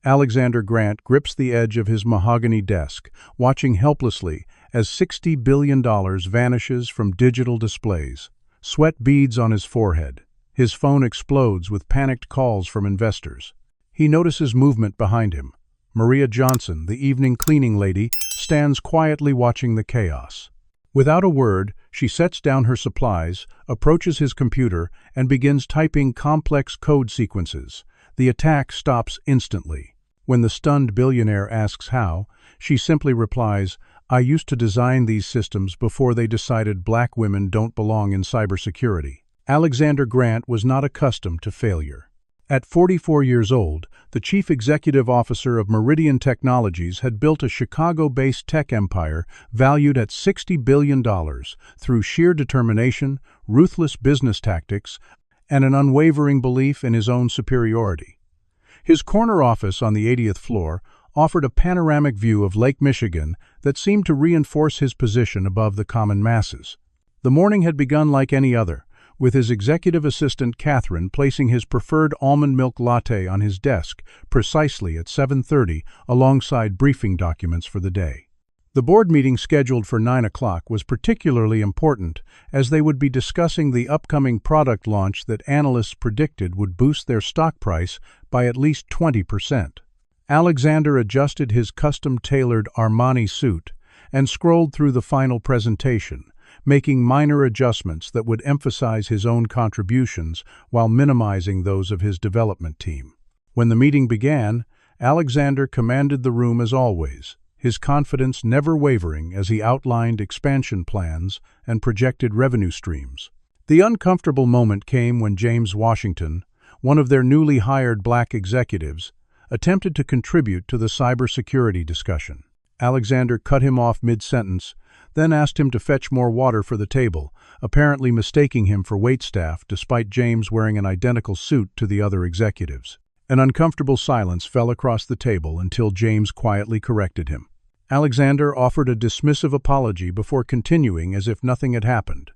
Alexander Grant grips the edge of his mahogany desk, watching helplessly as $60 billion vanishes from digital displays. Sweat beads on his forehead. His phone explodes with panicked calls from investors. He notices movement behind him. Maria Johnson, the evening cleaning lady, stands quietly watching the chaos. Without a word, she sets down her supplies, approaches his computer, and begins typing complex code sequences. The attack stops instantly. When the stunned billionaire asks how, she simply replies, "I used to design these systems before they decided black women don't belong in cybersecurity." Alexander Grant was not accustomed to failure. At 44 years old, the chief executive officer of Meridian Technologies had built a Chicago-based tech empire valued at $60 billion through sheer determination, ruthless business tactics, and an unwavering belief in his own superiority. His corner office on the 80th floor offered a panoramic view of Lake Michigan that seemed to reinforce his position above the common masses. The morning had begun like any other, with his executive assistant Catherine placing his preferred almond milk latte on his desk precisely at 7:30 alongside briefing documents for the day. The board meeting scheduled for 9 o'clock was particularly important as they would be discussing the upcoming product launch that analysts predicted would boost their stock price by at least 20%. Alexander adjusted his custom-tailored Armani suit and scrolled through the final presentation, making minor adjustments that would emphasize his own contributions while minimizing those of his development team. When the meeting began, Alexander commanded the room as always, his confidence never wavering as he outlined expansion plans and projected revenue streams. The uncomfortable moment came when James Washington, one of their newly hired black executives, attempted to contribute to the cybersecurity discussion. Alexander cut him off mid-sentence, then asked him to fetch more water for the table, apparently mistaking him for waitstaff despite James wearing an identical suit to the other executives. An uncomfortable silence fell across the table until James quietly corrected him. Alexander offered a dismissive apology before continuing as if nothing had happened.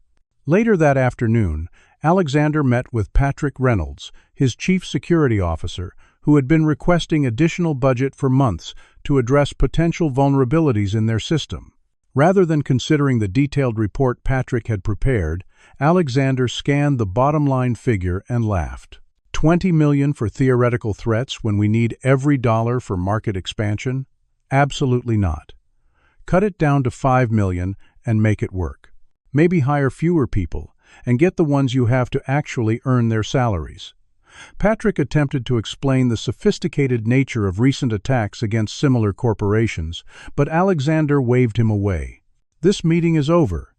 Later that afternoon, Alexander met with Patrick Reynolds, his chief security officer, who had been requesting additional budget for months to address potential vulnerabilities in their system. Rather than considering the detailed report Patrick had prepared, Alexander scanned the bottom-line figure and laughed. $20 million for theoretical threats when we need every dollar for market expansion? Absolutely not. Cut it down to $5 million and make it work. Maybe hire fewer people and get the ones you have to actually earn their salaries. Patrick attempted to explain the sophisticated nature of recent attacks against similar corporations, but Alexander waved him away. "This meeting is over.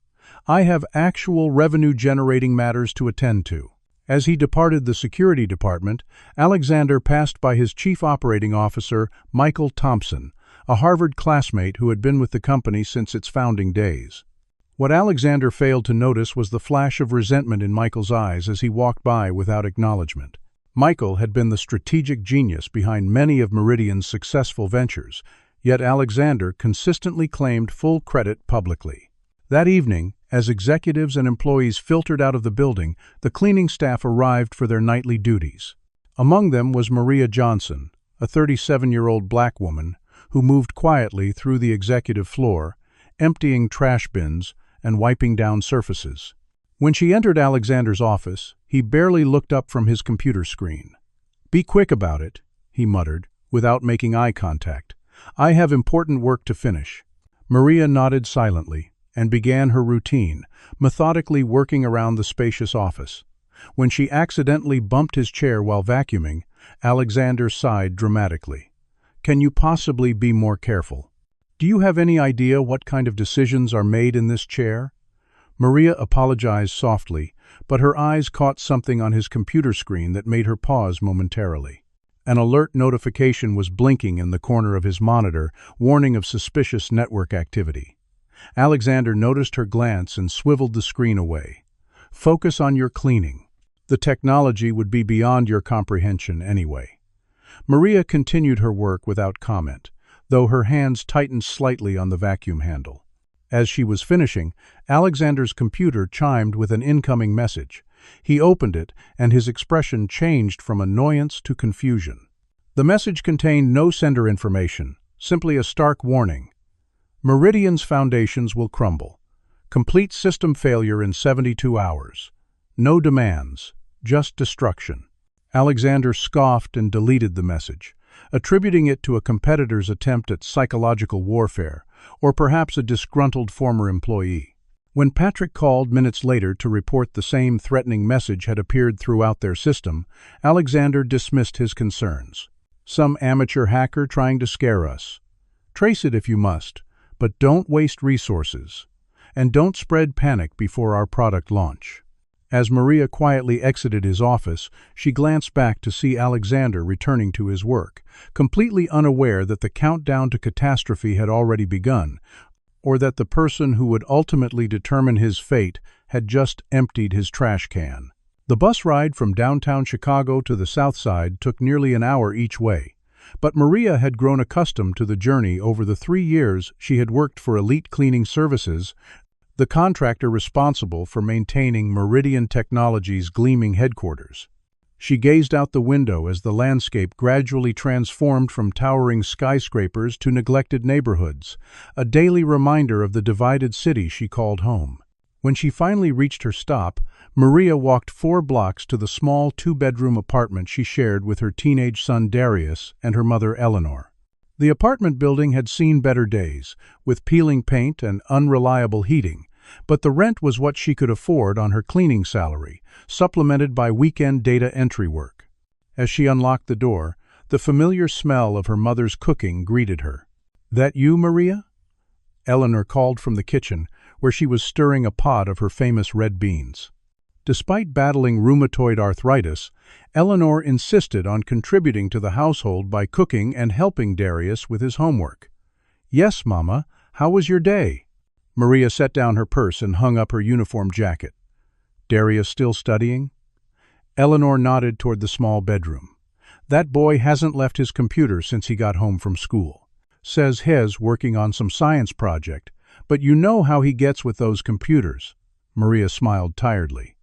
I have actual revenue-generating matters to attend to." As he departed the security department, Alexander passed by his chief operating officer, Michael Thompson, a Harvard classmate who had been with the company since its founding days. What Alexander failed to notice was the flash of resentment in Michael's eyes as he walked by without acknowledgement. Michael had been the strategic genius behind many of Meridian's successful ventures, yet Alexander consistently claimed full credit publicly. That evening, as executives and employees filtered out of the building, the cleaning staff arrived for their nightly duties. Among them was Maria Johnson, a 37-year-old black woman who moved quietly through the executive floor, emptying trash bins and wiping down surfaces. When she entered Alexander's office, he barely looked up from his computer screen. "Be quick about it," he muttered, without making eye contact. "I have important work to finish." Maria nodded silently and began her routine, methodically working around the spacious office. When she accidentally bumped his chair while vacuuming, Alexander sighed dramatically. "Can you possibly be more careful? Do you have any idea what kind of decisions are made in this chair?" Maria apologized softly, but her eyes caught something on his computer screen that made her pause momentarily. An alert notification was blinking in the corner of his monitor, warning of suspicious network activity. Alexander noticed her glance and swiveled the screen away. "Focus on your cleaning. The technology would be beyond your comprehension anyway." Maria continued her work without comment, though her hands tightened slightly on the vacuum handle. As she was finishing, Alexander's computer chimed with an incoming message. He opened it, and his expression changed from annoyance to confusion. The message contained no sender information, simply a stark warning. Meridian's foundations will crumble. Complete system failure in 72 hours. No demands, just destruction. Alexander scoffed and deleted the message, attributing it to a competitor's attempt at psychological warfare, or perhaps a disgruntled former employee. When Patrick called minutes later to report the same threatening message had appeared throughout their system, Alexander dismissed his concerns. Some amateur hacker trying to scare us. Trace it if you must, but don't waste resources. And don't spread panic before our product launch. As Maria quietly exited his office, she glanced back to see Alexander returning to his work, completely unaware that the countdown to catastrophe had already begun, or that the person who would ultimately determine his fate had just emptied his trash can. The bus ride from downtown Chicago to the South Side took nearly an hour each way, but Maria had grown accustomed to the journey over the 3 years she had worked for Elite Cleaning Services, the contractor responsible for maintaining Meridian Technologies' gleaming headquarters. She gazed out the window as the landscape gradually transformed from towering skyscrapers to neglected neighborhoods, a daily reminder of the divided city she called home. When she finally reached her stop, Maria walked 4 blocks to the small 2-bedroom apartment she shared with her teenage son Darius and her mother Eleanor. The apartment building had seen better days, with peeling paint and unreliable heating, but the rent was what she could afford on her cleaning salary, supplemented by weekend data entry work. As she unlocked the door, the familiar smell of her mother's cooking greeted her. "That you, Maria?" Eleanor called from the kitchen, where she was stirring a pot of her famous red beans. Despite battling rheumatoid arthritis, Eleanor insisted on contributing to the household by cooking and helping Darius with his homework. "Yes, Mama. How was your day?" Maria set down her purse and hung up her uniform jacket. "Darius still studying?" Eleanor nodded toward the small bedroom. "That boy hasn't left his computer since he got home from school. Says he's working on some science project, but you know how he gets with those computers." Maria smiled tiredly.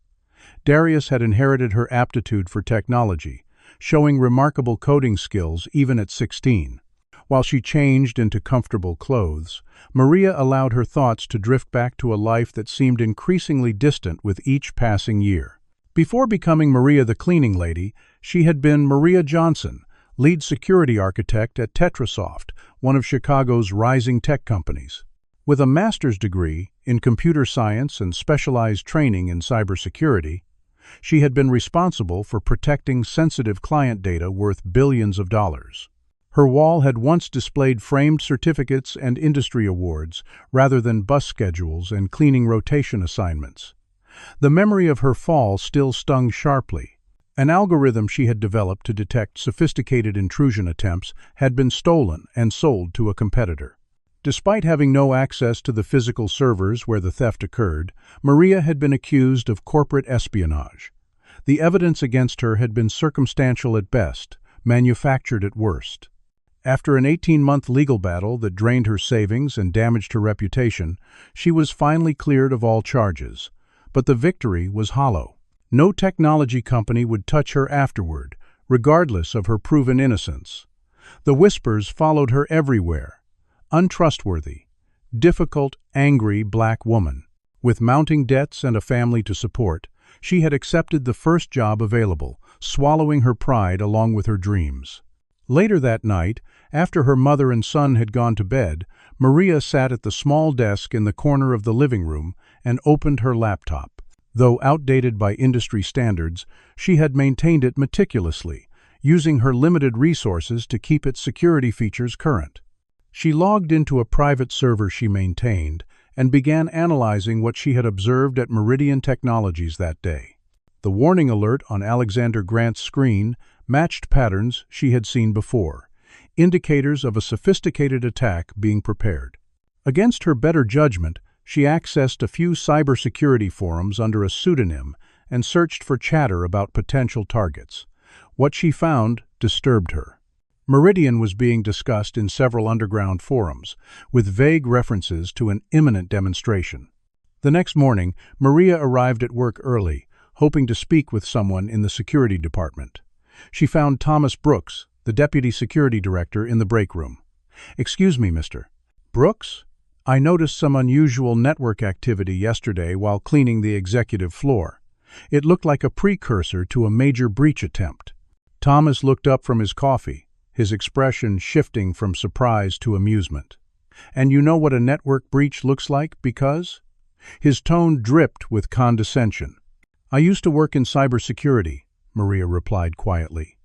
Darius had inherited her aptitude for technology, showing remarkable coding skills even at 16. While she changed into comfortable clothes, Maria allowed her thoughts to drift back to a life that seemed increasingly distant with each passing year. Before becoming Maria the cleaning lady, she had been Maria Johnson, lead security architect at Tetrasoft, one of Chicago's rising tech companies. With a master's degree in computer science and specialized training in cybersecurity, she had been responsible for protecting sensitive client data worth billions of dollars. Her wall had once displayed framed certificates and industry awards, rather than bus schedules and cleaning rotation assignments. The memory of her fall still stung sharply. An algorithm she had developed to detect sophisticated intrusion attempts had been stolen and sold to a competitor. Despite having no access to the physical servers where the theft occurred, Maria had been accused of corporate espionage. The evidence against her had been circumstantial at best, manufactured at worst. After an 18-month legal battle that drained her savings and damaged her reputation, she was finally cleared of all charges. But the victory was hollow. No technology company would touch her afterward, regardless of her proven innocence. The whispers followed her everywhere. Untrustworthy, difficult, angry black woman. With mounting debts and a family to support, she had accepted the first job available, swallowing her pride along with her dreams. Later that night, after her mother and son had gone to bed, Maria sat at the small desk in the corner of the living room and opened her laptop. Though outdated by industry standards, she had maintained it meticulously, using her limited resources to keep its security features current. She logged into a private server she maintained and began analyzing what she had observed at Meridian Technologies that day. The warning alert on Alexander Grant's screen matched patterns she had seen before, indicators of a sophisticated attack being prepared. Against her better judgment, she accessed a few cybersecurity forums under a pseudonym and searched for chatter about potential targets. What she found disturbed her. Meridian was being discussed in several underground forums, with vague references to an imminent demonstration. The next morning, Maria arrived at work early, hoping to speak with someone in the security department. She found Thomas Brooks, the deputy security director, in the break room. "Excuse me, Mr. Brooks? I noticed some unusual network activity yesterday while cleaning the executive floor. It looked like a precursor to a major breach attempt." Thomas looked up from his coffee, his expression shifting from surprise to amusement. "And you know what a network breach looks like because?" His tone dripped with condescension. "I used to work in cybersecurity," Maria replied quietly.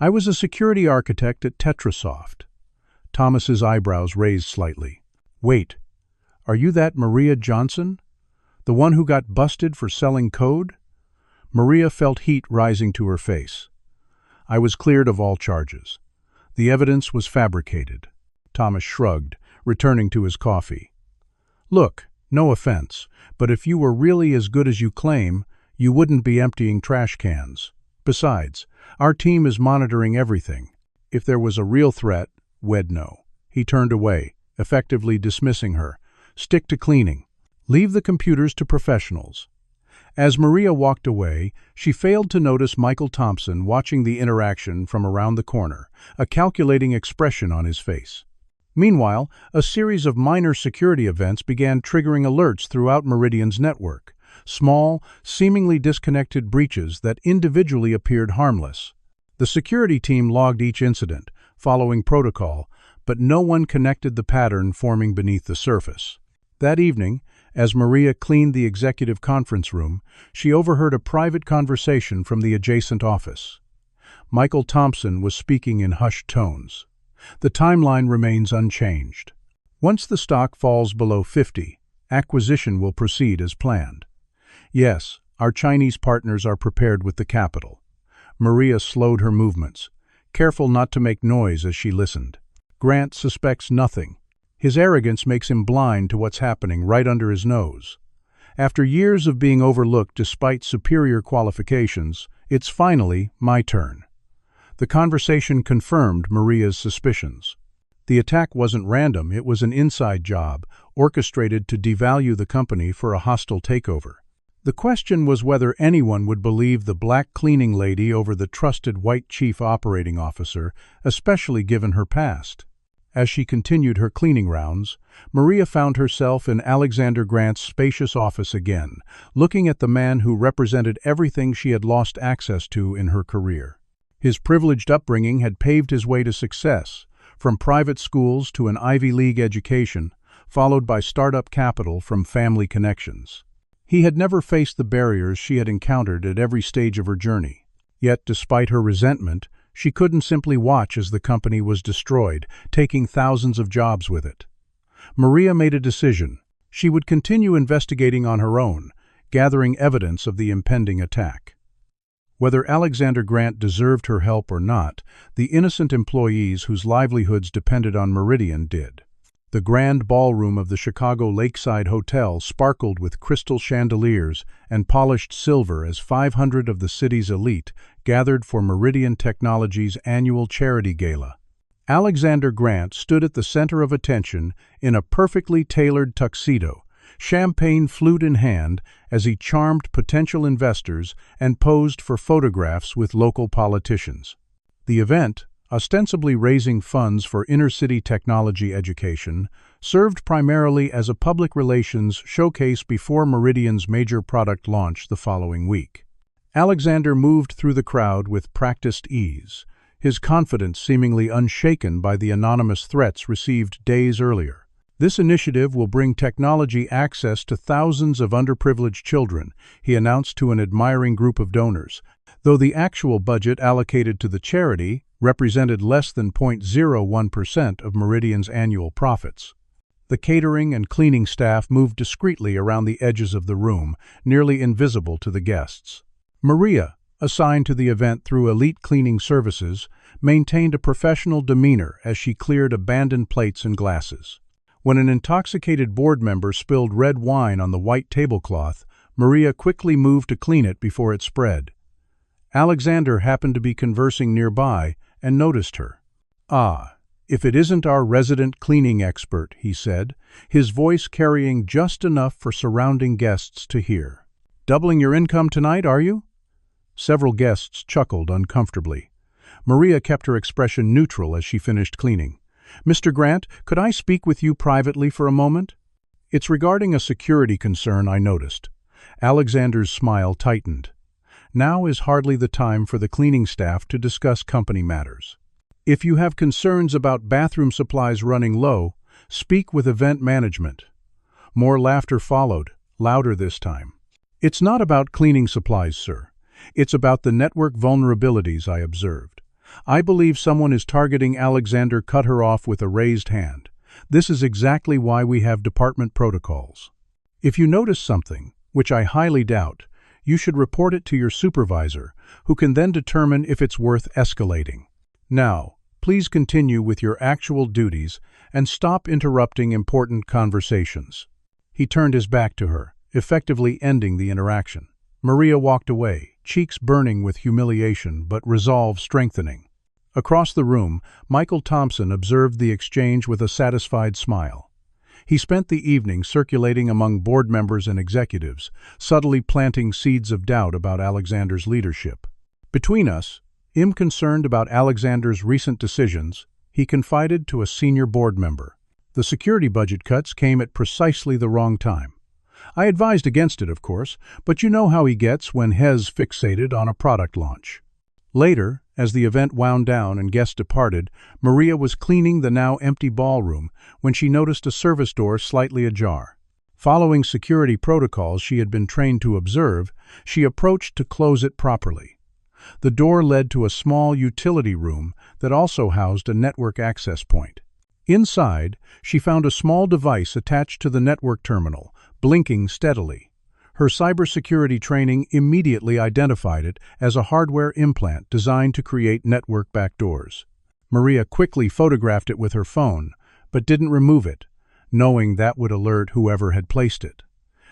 "I was a security architect at Tetrasoft." Thomas's eyebrows raised slightly. "Wait, are you that Maria Johnson? The one who got busted for selling code?" Maria felt heat rising to her face. "I was cleared of all charges. The evidence was fabricated." Thomas shrugged, returning to his coffee. "Look, no offense, but if you were really as good as you claim, you wouldn't be emptying trash cans. Besides, our team is monitoring everything. If there was a real threat, we'd know." He turned away, effectively dismissing her. "Stick to cleaning. Leave the computers to professionals." As Maria walked away, she failed to notice Michael Thompson watching the interaction from around the corner, a calculating expression on his face. Meanwhile, a series of minor security events began triggering alerts throughout Meridian's network, small, seemingly disconnected breaches that individually appeared harmless. The security team logged each incident, following protocol, but no one connected the pattern forming beneath the surface. That evening, as Maria cleaned the executive conference room, she overheard a private conversation from the adjacent office. Michael Thompson was speaking in hushed tones. "The timeline remains unchanged. Once the stock falls below 50, acquisition will proceed as planned. Yes, our Chinese partners are prepared with the capital." Maria slowed her movements, careful not to make noise as she listened. "Grant suspects nothing. His arrogance makes him blind to what's happening right under his nose. After years of being overlooked despite superior qualifications, it's finally my turn." The conversation confirmed Maria's suspicions. The attack wasn't random, it was an inside job, orchestrated to devalue the company for a hostile takeover. The question was whether anyone would believe the black cleaning lady over the trusted white chief operating officer, especially given her past. As she continued her cleaning rounds, Maria found herself in Alexander Grant's spacious office again, looking at the man who represented everything she had lost access to in her career. His privileged upbringing had paved his way to success, from private schools to an Ivy League education, followed by startup capital from family connections. He had never faced the barriers she had encountered at every stage of her journey. Yet, despite her resentment, she couldn't simply watch as the company was destroyed, taking thousands of jobs with it. Maria made a decision. She would continue investigating on her own, gathering evidence of the impending attack. Whether Alexander Grant deserved her help or not, the innocent employees whose livelihoods depended on Meridian did. The grand ballroom of the Chicago Lakeside Hotel sparkled with crystal chandeliers and polished silver as 500 of the city's elite gathered for Meridian Technologies' annual charity gala. Alexander Grant stood at the center of attention in a perfectly tailored tuxedo, champagne flute in hand, as he charmed potential investors and posed for photographs with local politicians. The event, ostensibly raising funds for inner-city technology education, served primarily as a public relations showcase before Meridian's major product launch the following week. Alexander moved through the crowd with practiced ease, his confidence seemingly unshaken by the anonymous threats received days earlier. "This initiative will bring technology access to thousands of underprivileged children," he announced to an admiring group of donors, though the actual budget allocated to the charity represented less than 0.01% of Meridian's annual profits. The catering and cleaning staff moved discreetly around the edges of the room, nearly invisible to the guests. Maria, assigned to the event through Elite Cleaning Services, maintained a professional demeanor as she cleared abandoned plates and glasses. When an intoxicated board member spilled red wine on the white tablecloth, Maria quickly moved to clean it before it spread. Alexander happened to be conversing nearby and noticed her. "Ah, if it isn't our resident cleaning expert," he said, his voice carrying just enough for surrounding guests to hear. "Doubling your income tonight, are you?" Several guests chuckled uncomfortably. Maria kept her expression neutral as she finished cleaning. "Mr. Grant, could I speak with you privately for a moment?" "It's regarding a security concern I noticed." Alexander's smile tightened. Now is hardly the time for the cleaning staff to discuss company matters. If you have concerns about bathroom supplies running low, speak with event management. More laughter followed, louder this time. "It's not about cleaning supplies, sir. It's about the network vulnerabilities I observed. I believe someone is targeting." Alexander cut her off with a raised hand. "This is exactly why we have department protocols. If you notice something, which I highly doubt, you should report it to your supervisor, who can then determine if it's worth escalating. Now, please continue with your actual duties and stop interrupting important conversations." He turned his back to her, effectively ending the interaction. Maria walked away, cheeks burning with humiliation but resolve strengthening. Across the room, Michael Thompson observed the exchange with a satisfied smile. He spent the evening circulating among board members and executives, subtly planting seeds of doubt about Alexander's leadership. "Between us, I'm concerned about Alexander's recent decisions," he confided to a senior board member. "The security budget cuts came at precisely the wrong time. I advised against it, of course, but you know how he gets when he's fixated on a product launch." Later, as the event wound down and guests departed, Maria was cleaning the now empty ballroom when she noticed a service door slightly ajar. Following security protocols she had been trained to observe, she approached to close it properly. The door led to a small utility room that also housed a network access point. Inside, she found a small device attached to the network terminal, blinking steadily. Her cybersecurity training immediately identified it as a hardware implant designed to create network backdoors. Maria quickly photographed it with her phone, but didn't remove it, knowing that would alert whoever had placed it.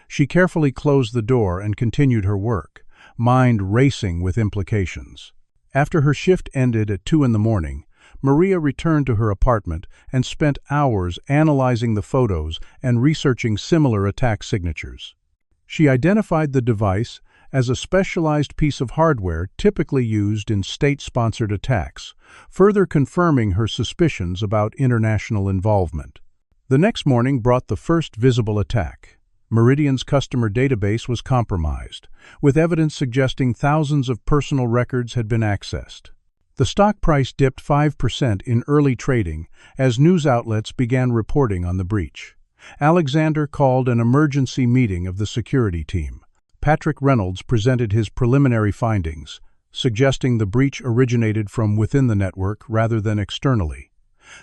She carefully closed the door and continued her work, mind racing with implications. After her shift ended at 2 a.m, Maria returned to her apartment and spent hours analyzing the photos and researching similar attack signatures. She identified the device as a specialized piece of hardware typically used in state-sponsored attacks, further confirming her suspicions about international involvement. The next morning brought the first visible attack. Meridian's customer database was compromised, with evidence suggesting thousands of personal records had been accessed. The stock price dipped 5% in early trading as news outlets began reporting on the breach. Alexander called an emergency meeting of the security team. Patrick Reynolds presented his preliminary findings, suggesting the breach originated from within the network rather than externally.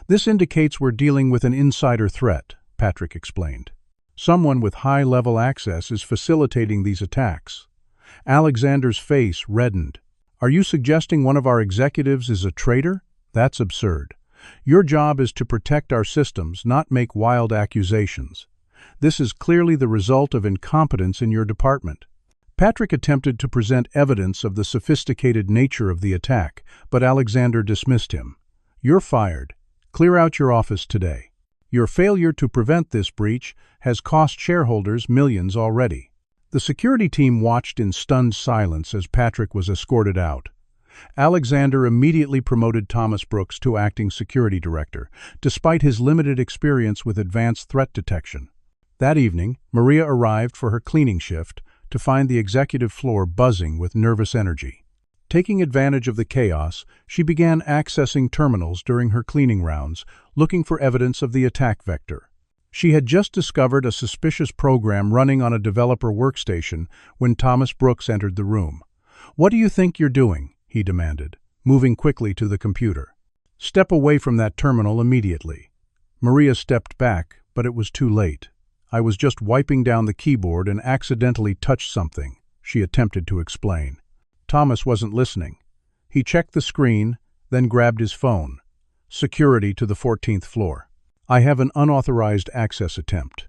"This indicates we're dealing with an insider threat," Patrick explained. "Someone with high-level access is facilitating these attacks." Alexander's face reddened. "Are you suggesting one of our executives is a traitor? That's absurd. Your job is to protect our systems, not make wild accusations. This is clearly the result of incompetence in your department." Patrick attempted to present evidence of the sophisticated nature of the attack, but Alexander dismissed him. "You're fired. Clear out your office today. Your failure to prevent this breach has cost shareholders millions already." The security team watched in stunned silence as Patrick was escorted out. Alexander immediately promoted Thomas Brooks to acting security director, despite his limited experience with advanced threat detection. That evening, Maria arrived for her cleaning shift to find the executive floor buzzing with nervous energy. Taking advantage of the chaos, she began accessing terminals during her cleaning rounds, looking for evidence of the attack vector. She had just discovered a suspicious program running on a developer workstation when Thomas Brooks entered the room. "What do you think you're doing?" he demanded, moving quickly to the computer. "Step away from that terminal immediately." Maria stepped back, but it was too late. "I was just wiping down the keyboard and accidentally touched something," she attempted to explain. Thomas wasn't listening. He checked the screen, then grabbed his phone. "Security to the 14th floor. I have an unauthorized access attempt."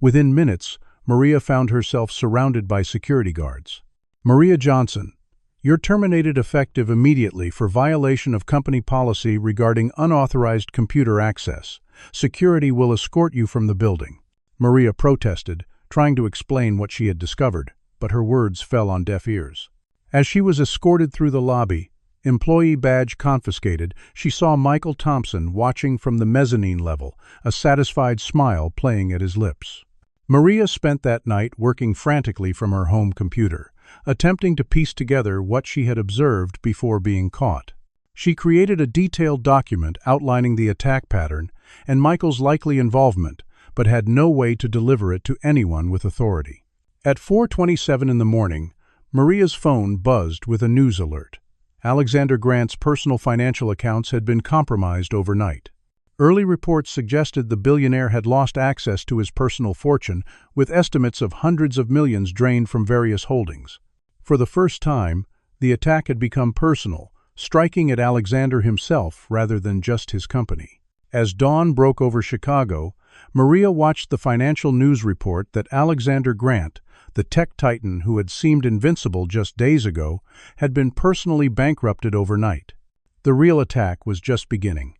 Within minutes, Maria found herself surrounded by security guards. "Maria Johnson, you're terminated effective immediately for violation of company policy regarding unauthorized computer access. Security will escort you from the building." Maria protested, trying to explain what she had discovered, but her words fell on deaf ears. As she was escorted through the lobby, Employee badge confiscated, she saw Michael Thompson watching from the mezzanine level, a satisfied smile playing at his lips. Maria spent that night working frantically from her home computer, attempting to piece together what she had observed before being caught. She created a detailed document outlining the attack pattern and Michael's likely involvement, but had no way to deliver it to anyone with authority. At 4:27 in the morning, Maria's phone buzzed with a news alert. Alexander Grant's personal financial accounts had been compromised overnight. Early reports suggested the billionaire had lost access to his personal fortune, with estimates of hundreds of millions drained from various holdings. For the first time, the attack had become personal, striking at Alexander himself rather than just his company. As dawn broke over Chicago, Maria watched the financial news report that Alexander Grant, the tech titan who had seemed invincible just days ago, had been personally bankrupted overnight. The real attack was just beginning.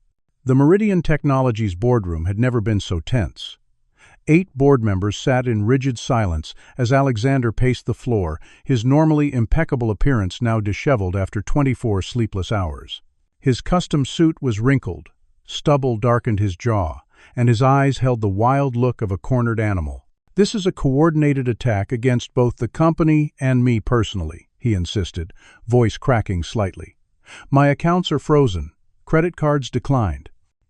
The Meridian Technologies boardroom had never been so tense. 8 board members sat in rigid silence as Alexander paced the floor, his normally impeccable appearance now disheveled after 24 sleepless hours. His custom suit was wrinkled, stubble darkened his jaw, and his eyes held the wild look of a cornered animal. "This is a coordinated attack against both the company and me personally," he insisted, voice cracking slightly. "My accounts are frozen, credit cards declined.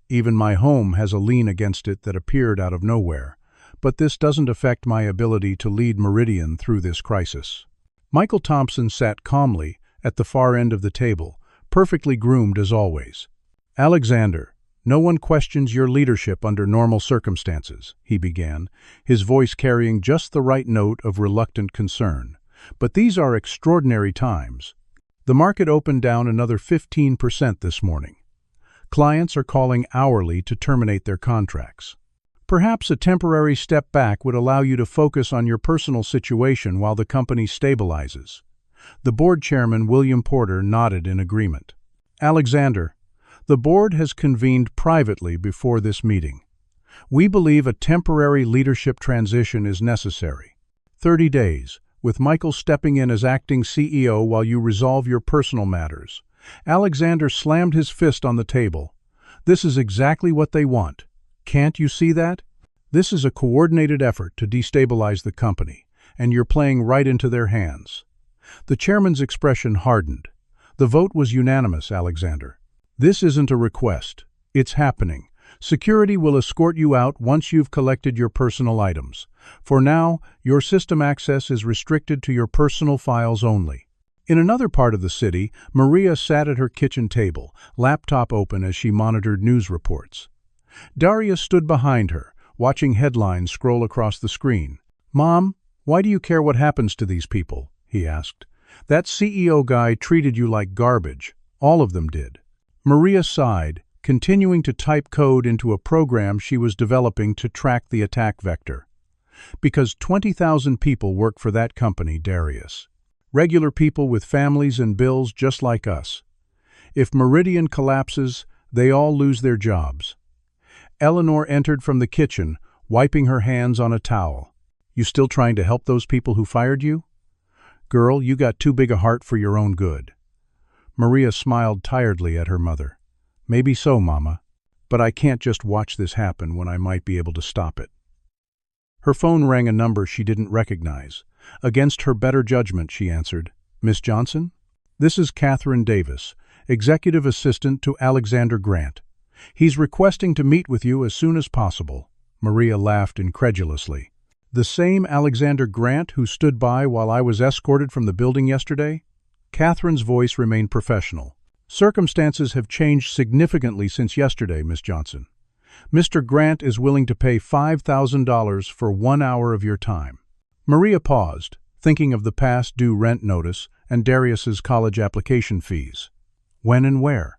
Even my home has a lien against it that appeared out of nowhere. But this doesn't affect my ability to lead Meridian through this crisis." Michael Thompson sat calmly at the far end of the table, perfectly groomed as always. "Alexander, no one questions your leadership under normal circumstances," he began, his voice carrying just the right note of reluctant concern. "But these are extraordinary times. The market opened down another 15% this morning. Clients are calling hourly to terminate their contracts. Perhaps a temporary step back would allow you to focus on your personal situation while the company stabilizes." The board chairman, William Porter, nodded in agreement. "Alexander, the board has convened privately before this meeting. We believe a temporary leadership transition is necessary. 30 days, with Michael stepping in as acting CEO while you resolve your personal matters." Alexander slammed his fist on the table. "This is exactly what they want. Can't you see that? This is a coordinated effort to destabilize the company, and you're playing right into their hands." The chairman's expression hardened. "The vote was unanimous, Alexander. This isn't a request. It's happening. Security will escort you out once you've collected your personal items. For now, your system access is restricted to your personal files only." In another part of the city, Maria sat at her kitchen table, laptop open as she monitored news reports. Darius stood behind her, watching headlines scroll across the screen. "Mom, why do you care what happens to these people?" he asked. "That CEO guy treated you like garbage. All of them did." Maria sighed, continuing to type code into a program she was developing to track the attack vector. "Because 20,000 people work for that company, Darius. Regular people with families and bills just like us. If Meridian collapses, they all lose their jobs." Eleanor entered from the kitchen, wiping her hands on a towel. "You still trying to help those people who fired you? Girl, you got too big a heart for your own good." Maria smiled tiredly at her mother. "Maybe so, Mama, but I can't just watch this happen when I might be able to stop it." Her phone rang a number she didn't recognize. Against her better judgment, she answered. "Miss Johnson? This is Catherine Davis, Executive Assistant to Alexander Grant. He's requesting to meet with you as soon as possible." Maria laughed incredulously. "The same Alexander Grant who stood by while I was escorted from the building yesterday?" Catherine's voice remained professional. "Circumstances have changed significantly since yesterday, Miss Johnson. Mr. Grant is willing to pay $5,000 for 1 hour of your time." Maria paused, thinking of the past due rent notice and Darius's college application fees. When and where?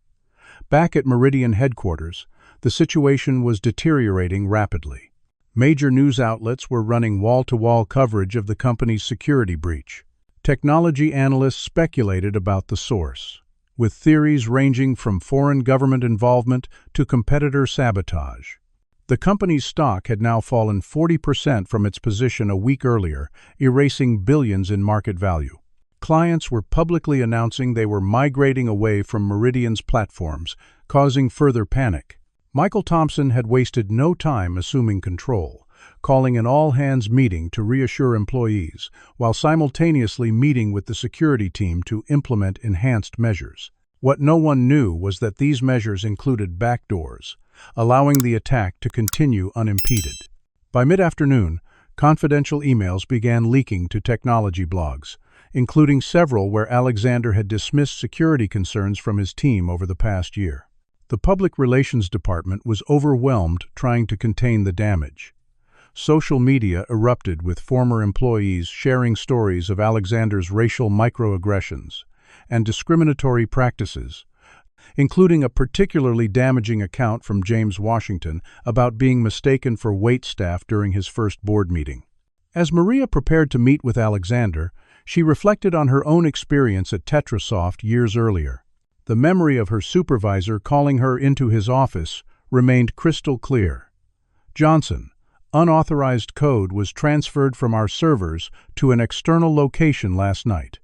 Back at Meridian headquarters, the situation was deteriorating rapidly. Major news outlets were running wall-to-wall coverage of the company's security breach. Technology analysts speculated about the source, with theories ranging from foreign government involvement to competitor sabotage. The company's stock had now fallen 40% from its position a week earlier, erasing billions in market value. Clients were publicly announcing they were migrating away from Meridian's platforms, causing further panic. Michael Thompson had wasted no time assuming control, calling an all-hands meeting to reassure employees, while simultaneously meeting with the security team to implement enhanced measures. What no one knew was that these measures included backdoors, allowing the attack to continue unimpeded. By mid-afternoon, confidential emails began leaking to technology blogs, including several where Alexander had dismissed security concerns from his team over the past year. The public relations department was overwhelmed trying to contain the damage. Social media erupted with former employees sharing stories of Alexander's racial microaggressions and discriminatory practices, including a particularly damaging account from James Washington about being mistaken for waitstaff during his first board meeting. As Maria prepared to meet with Alexander, she reflected on her own experience at Tetrasoft years earlier. The memory of her supervisor calling her into his office remained crystal clear. "Johnson, unauthorized code was transferred from our servers to an external location last night.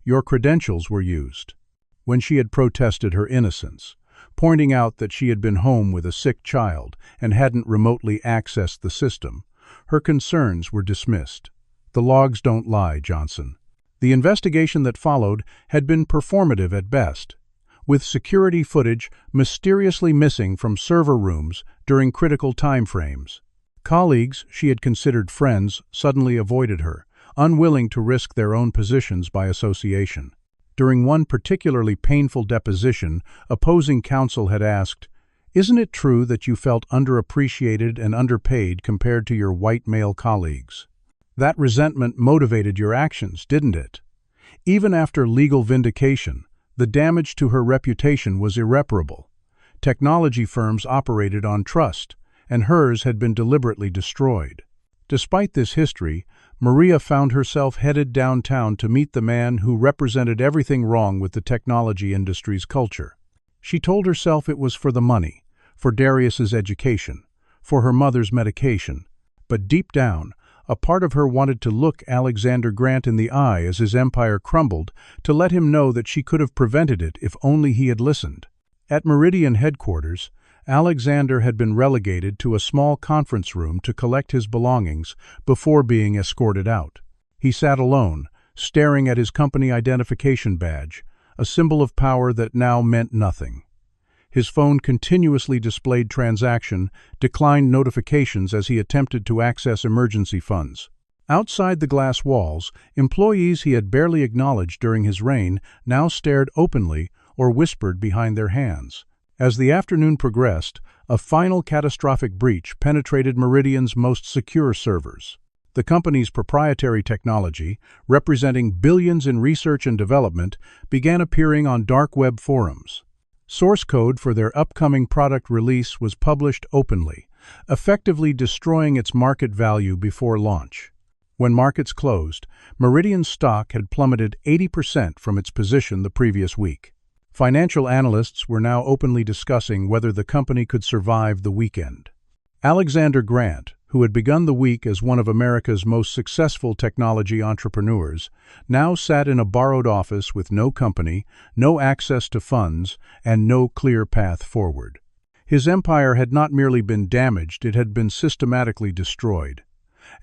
Your credentials were used." When she had protested her innocence, pointing out that she had been home with a sick child and hadn't remotely accessed the system, her concerns were dismissed. "The logs don't lie, Johnson." The investigation that followed had been performative at best, with security footage mysteriously missing from server rooms during critical time frames. Colleagues she had considered friends suddenly avoided her, unwilling to risk their own positions by association. During one particularly painful deposition, opposing counsel had asked, "Isn't it true that you felt underappreciated and underpaid compared to your white male colleagues? That resentment motivated your actions, didn't it?" Even after legal vindication, the damage to her reputation was irreparable. Technology firms operated on trust, and hers had been deliberately destroyed. Despite this history, Maria found herself headed downtown to meet the man who represented everything wrong with the technology industry's culture. She told herself it was for the money, for Darius's education, for her mother's medication, but deep down, a part of her wanted to look Alexander Grant in the eye as his empire crumbled, to let him know that she could have prevented it if only he had listened. At Meridian headquarters, Alexander had been relegated to a small conference room to collect his belongings before being escorted out. He sat alone, staring at his company identification badge, a symbol of power that now meant nothing. His phone continuously displayed declined notifications as he attempted to access emergency funds. Outside the glass walls, employees he had barely acknowledged during his reign now stared openly or whispered behind their hands. As the afternoon progressed, a final catastrophic breach penetrated Meridian's most secure servers. The company's proprietary technology, representing billions in research and development, began appearing on dark web forums. Source code for their upcoming product release was published openly, effectively destroying its market value before launch. When markets closed, Meridian's stock had plummeted 80% from its position the previous week. Financial analysts were now openly discussing whether the company could survive the weekend. Alexander Grant, who had begun the week as one of America's most successful technology entrepreneurs, now sat in a borrowed office with no company, no access to funds, and no clear path forward. His empire had not merely been damaged, it had been systematically destroyed.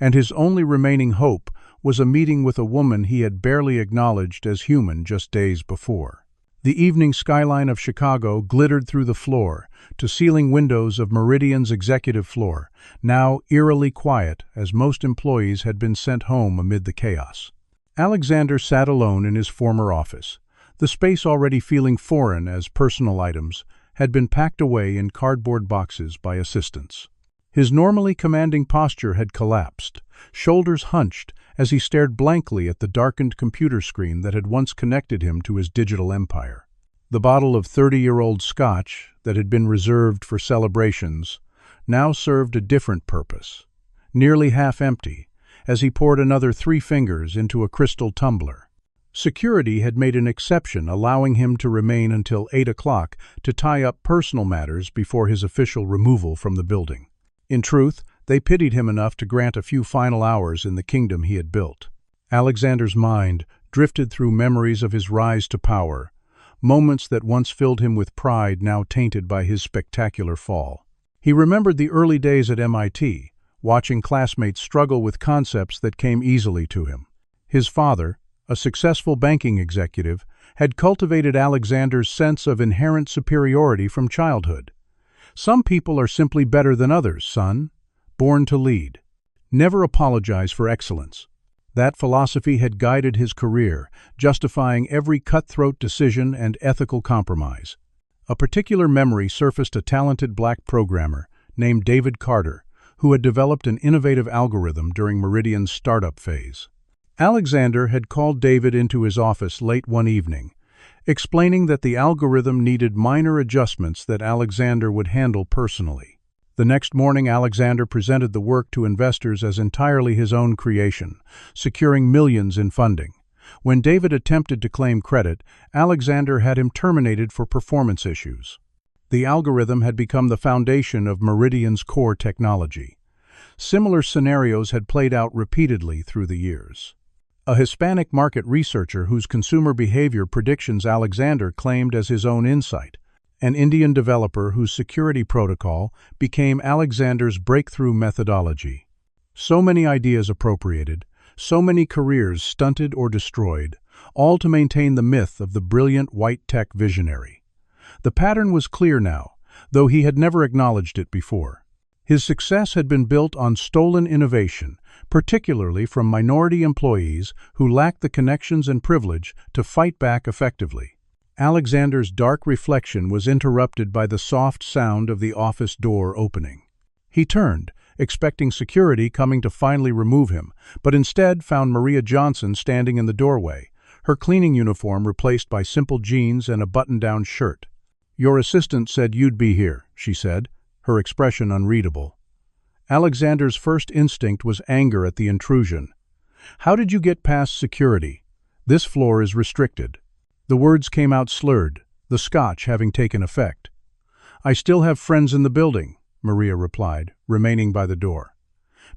And his only remaining hope was a meeting with a woman he had barely acknowledged as human just days before. The evening skyline of Chicago glittered through the floor-to-ceiling windows of Meridian's executive floor, now eerily quiet as most employees had been sent home amid the chaos. Alexander sat alone in his former office, the space already feeling foreign as personal items had been packed away in cardboard boxes by assistants. His normally commanding posture had collapsed, shoulders hunched as he stared blankly at the darkened computer screen that had once connected him to his digital empire. The bottle of 30-year-old scotch that had been reserved for celebrations now served a different purpose, nearly half empty, as he poured another 3 fingers into a crystal tumbler. Security had made an exception, allowing him to remain until 8 o'clock to tie up personal matters before his official removal from the building. In truth, they pitied him enough to grant a few final hours in the kingdom he had built. Alexander's mind drifted through memories of his rise to power, moments that once filled him with pride now tainted by his spectacular fall. He remembered the early days at MIT, watching classmates struggle with concepts that came easily to him. His father, a successful banking executive, had cultivated Alexander's sense of inherent superiority from childhood. "Some people are simply better than others, son. Born to lead. Never apologize for excellence." That philosophy had guided his career, justifying every cutthroat decision and ethical compromise. A particular memory surfaced a talented black programmer named David Carter, who had developed an innovative algorithm during Meridian's startup phase. Alexander had called David into his office late one evening, explaining that the algorithm needed minor adjustments that Alexander would handle personally. The next morning, Alexander presented the work to investors as entirely his own creation, securing millions in funding. When David attempted to claim credit, Alexander had him terminated for performance issues. The algorithm had become the foundation of Meridian's core technology. Similar scenarios had played out repeatedly through the years. A Hispanic market researcher whose consumer behavior predictions Alexander claimed as his own insight. An Indian developer whose security protocol became Alexander's breakthrough methodology. So many ideas appropriated, so many careers stunted or destroyed, all to maintain the myth of the brilliant white tech visionary. The pattern was clear now, though he had never acknowledged it before. His success had been built on stolen innovation, particularly from minority employees who lacked the connections and privilege to fight back effectively. Alexander's dark reflection was interrupted by the soft sound of the office door opening. He turned, expecting security coming to finally remove him, but instead found Maria Johnson standing in the doorway, her cleaning uniform replaced by simple jeans and a button-down shirt. "Your assistant said you'd be here," she said, her expression unreadable. Alexander's first instinct was anger at the intrusion. "How did you get past security? This floor is restricted." The words came out slurred, the scotch having taken effect. "I still have friends in the building," Maria replied, remaining by the door.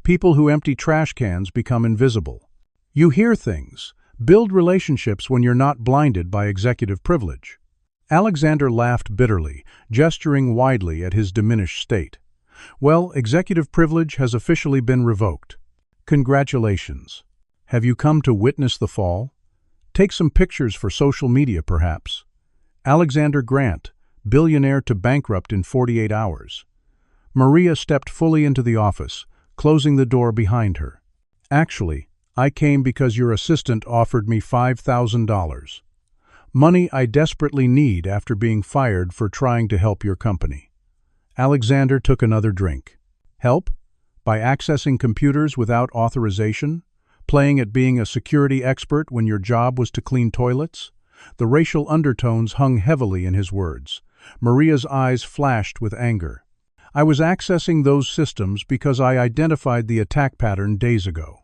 "People who empty trash cans become invisible. You hear things, build relationships when you're not blinded by executive privilege." Alexander laughed bitterly, gesturing widely at his diminished state. "Well, executive privilege has officially been revoked. Congratulations. Have you come to witness the fall? Take some pictures for social media, perhaps. Alexander Grant, billionaire to bankrupt in 48 hours. Maria stepped fully into the office, closing the door behind her. "Actually, I came because your assistant offered me $5,000. Money I desperately need after being fired for trying to help your company." Alexander took another drink. Help? By accessing computers without authorization? Playing at being a security expert when your job was to clean toilets? The racial undertones hung heavily in his words. Maria's eyes flashed with anger. "I was accessing those systems because I identified the attack pattern days ago.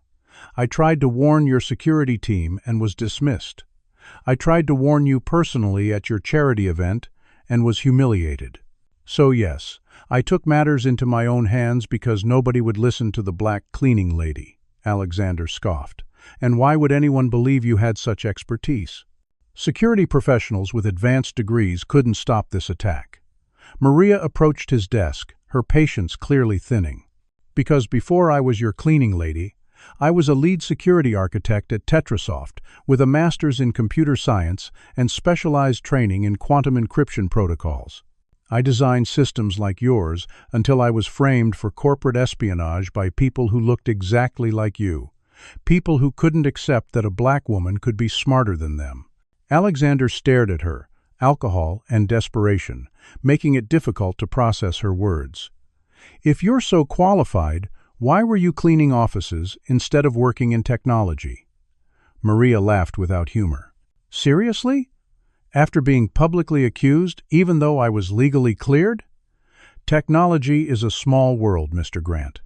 I tried to warn your security team and was dismissed. I tried to warn you personally at your charity event and was humiliated. So yes, I took matters into my own hands because nobody would listen to the black cleaning lady," Alexander scoffed. "And why would anyone believe you had such expertise? Security professionals with advanced degrees couldn't stop this attack." Maria approached his desk, her patience clearly thinning. "Because before I was your cleaning lady, I was a lead security architect at Tetrasoft with a master's in computer science and specialized training in quantum encryption protocols. I designed systems like yours until I was framed for corporate espionage by people who looked exactly like you, people who couldn't accept that a black woman could be smarter than them." Alexander stared at her, alcohol and desperation, making it difficult to process her words. "If you're so qualified, why were you cleaning offices instead of working in technology?" Maria laughed without humor. "Seriously? After being publicly accused, even though I was legally cleared? Technology is a small world, Mr. Grant.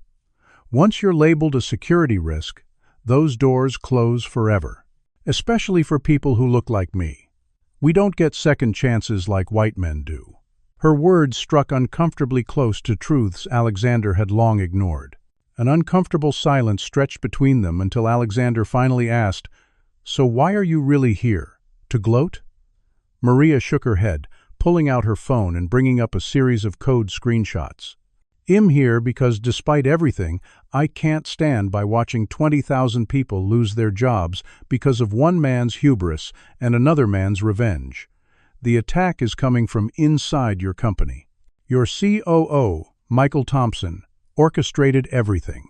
Once you're labeled a security risk, those doors close forever, especially for people who look like me. We don't get second chances like white men do." Her words struck uncomfortably close to truths Alexander had long ignored. An uncomfortable silence stretched between them until Alexander finally asked, So why are you really here? To gloat? Maria shook her head, pulling out her phone and bringing up a series of code screenshots. I'm here because despite everything, I can't stand by watching 20,000 people lose their jobs because of one man's hubris and another man's revenge. The attack is coming from inside your company. Your COO, Michael Thompson, orchestrated everything.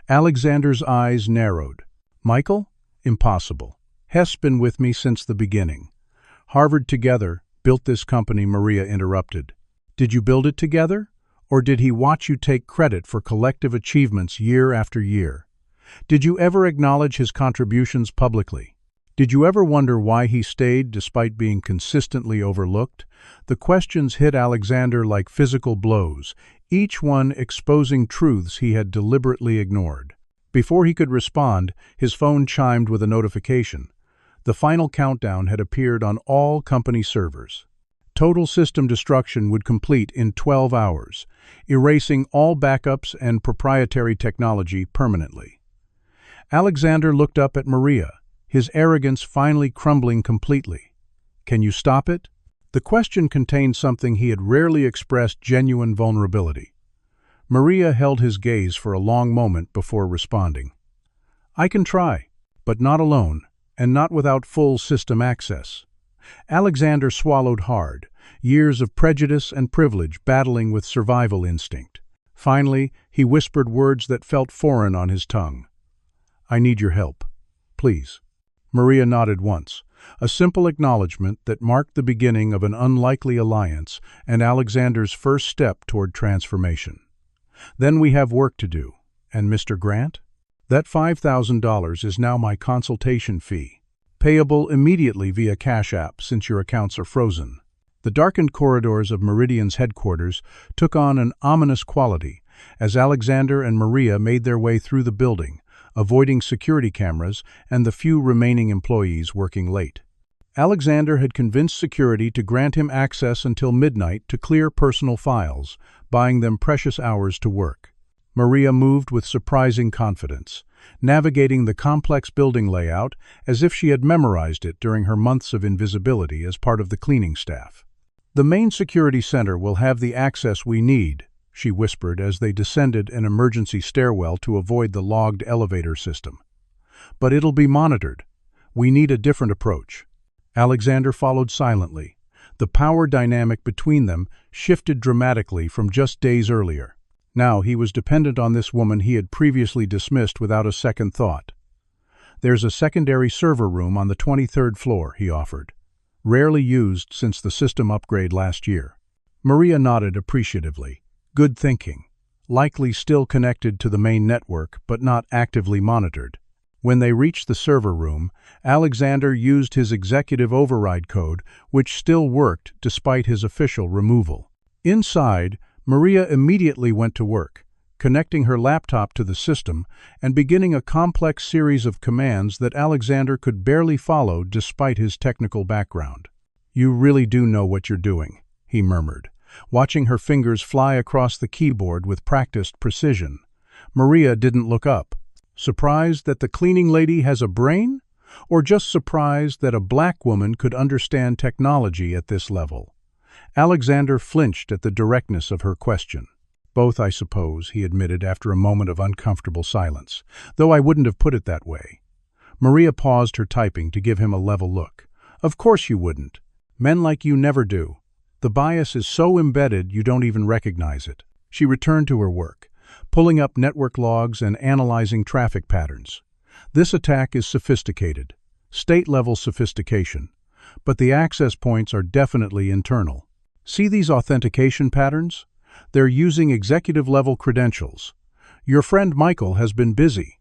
Alexander's eyes narrowed. Michael? Impossible. Hess been with me since the beginning. Harvard together, built this company, Maria interrupted. Did you build it together? Or did he watch you take credit for collective achievements year after year? Did you ever acknowledge his contributions publicly? Did you ever wonder why he stayed despite being consistently overlooked? The questions hit Alexander like physical blows, each one exposing truths he had deliberately ignored. Before he could respond, his phone chimed with a notification. The final countdown had appeared on all company servers. Total system destruction would complete in 12 hours, erasing all backups and proprietary technology permanently. Alexander looked up at Maria, his arrogance finally crumbling completely. Can you stop it? The question contained something he had rarely expressed: genuine vulnerability. Maria held his gaze for a long moment before responding. I can try, but not alone, and not without full system access. Alexander swallowed hard, years of prejudice and privilege battling with survival instinct. Finally, he whispered words that felt foreign on his tongue. I need your help. Please. Maria nodded once, a simple acknowledgement that marked the beginning of an unlikely alliance and Alexander's first step toward transformation. Then we have work to do. And Mr. Grant? That $5,000 is now my consultation fee, payable immediately via Cash App since your accounts are frozen. The darkened corridors of Meridian's headquarters took on an ominous quality as Alexander and Maria made their way through the building, avoiding security cameras and the few remaining employees working late. Alexander had convinced security to grant him access until midnight to clear personal files, buying them precious hours to work. Maria moved with surprising confidence, navigating the complex building layout as if she had memorized it during her months of invisibility as part of the cleaning staff. The main security center will have the access we need, she whispered as they descended an emergency stairwell to avoid the logged elevator system. But it'll be monitored. We need a different approach. Alexander followed silently. The power dynamic between them shifted dramatically from just days earlier. Now he was dependent on this woman he had previously dismissed without a second thought. There's a secondary server room on the 23rd floor, he offered. Rarely used since the system upgrade last year. Maria nodded appreciatively. Good thinking. Likely still connected to the main network, but not actively monitored. When they reached the server room, Alexander used his executive override code, which still worked despite his official removal. Inside, Maria immediately went to work, connecting her laptop to the system and beginning a complex series of commands that Alexander could barely follow despite his technical background. You really do know what you're doing, he murmured, watching her fingers fly across the keyboard with practiced precision. Maria didn't look up. Surprised that the cleaning lady has a brain? Or just surprised that a black woman could understand technology at this level? Alexander flinched at the directness of her question. Both, I suppose, he admitted after a moment of uncomfortable silence, though I wouldn't have put it that way. Maria paused her typing to give him a level look. Of course you wouldn't. Men like you never do. The bias is so embedded you don't even recognize it. She returned to her work, pulling up network logs and analyzing traffic patterns. This attack is sophisticated, state-level sophistication, but the access points are definitely internal. See these authentication patterns? They're using executive-level credentials. Your friend Michael has been busy.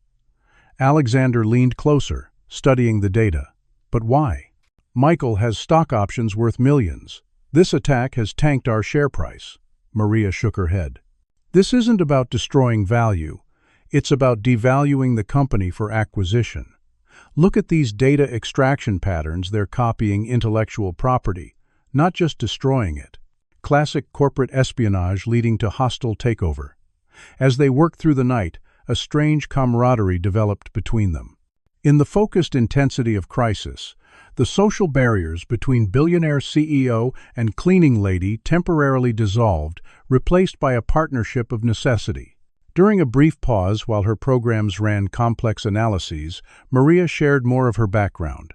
Alexander leaned closer, studying the data. But why? Michael has stock options worth millions. This attack has tanked our share price. Maria shook her head. This isn't about destroying value. It's about devaluing the company for acquisition. Look at these data extraction patterns. They're copying intellectual property, not just destroying it. Classic corporate espionage leading to hostile takeover. As they worked through the night, a strange camaraderie developed between them. In the focused intensity of crisis, the social barriers between billionaire CEO and cleaning lady temporarily dissolved, replaced by a partnership of necessity. During a brief pause while her programs ran complex analyses, Maria shared more of her background.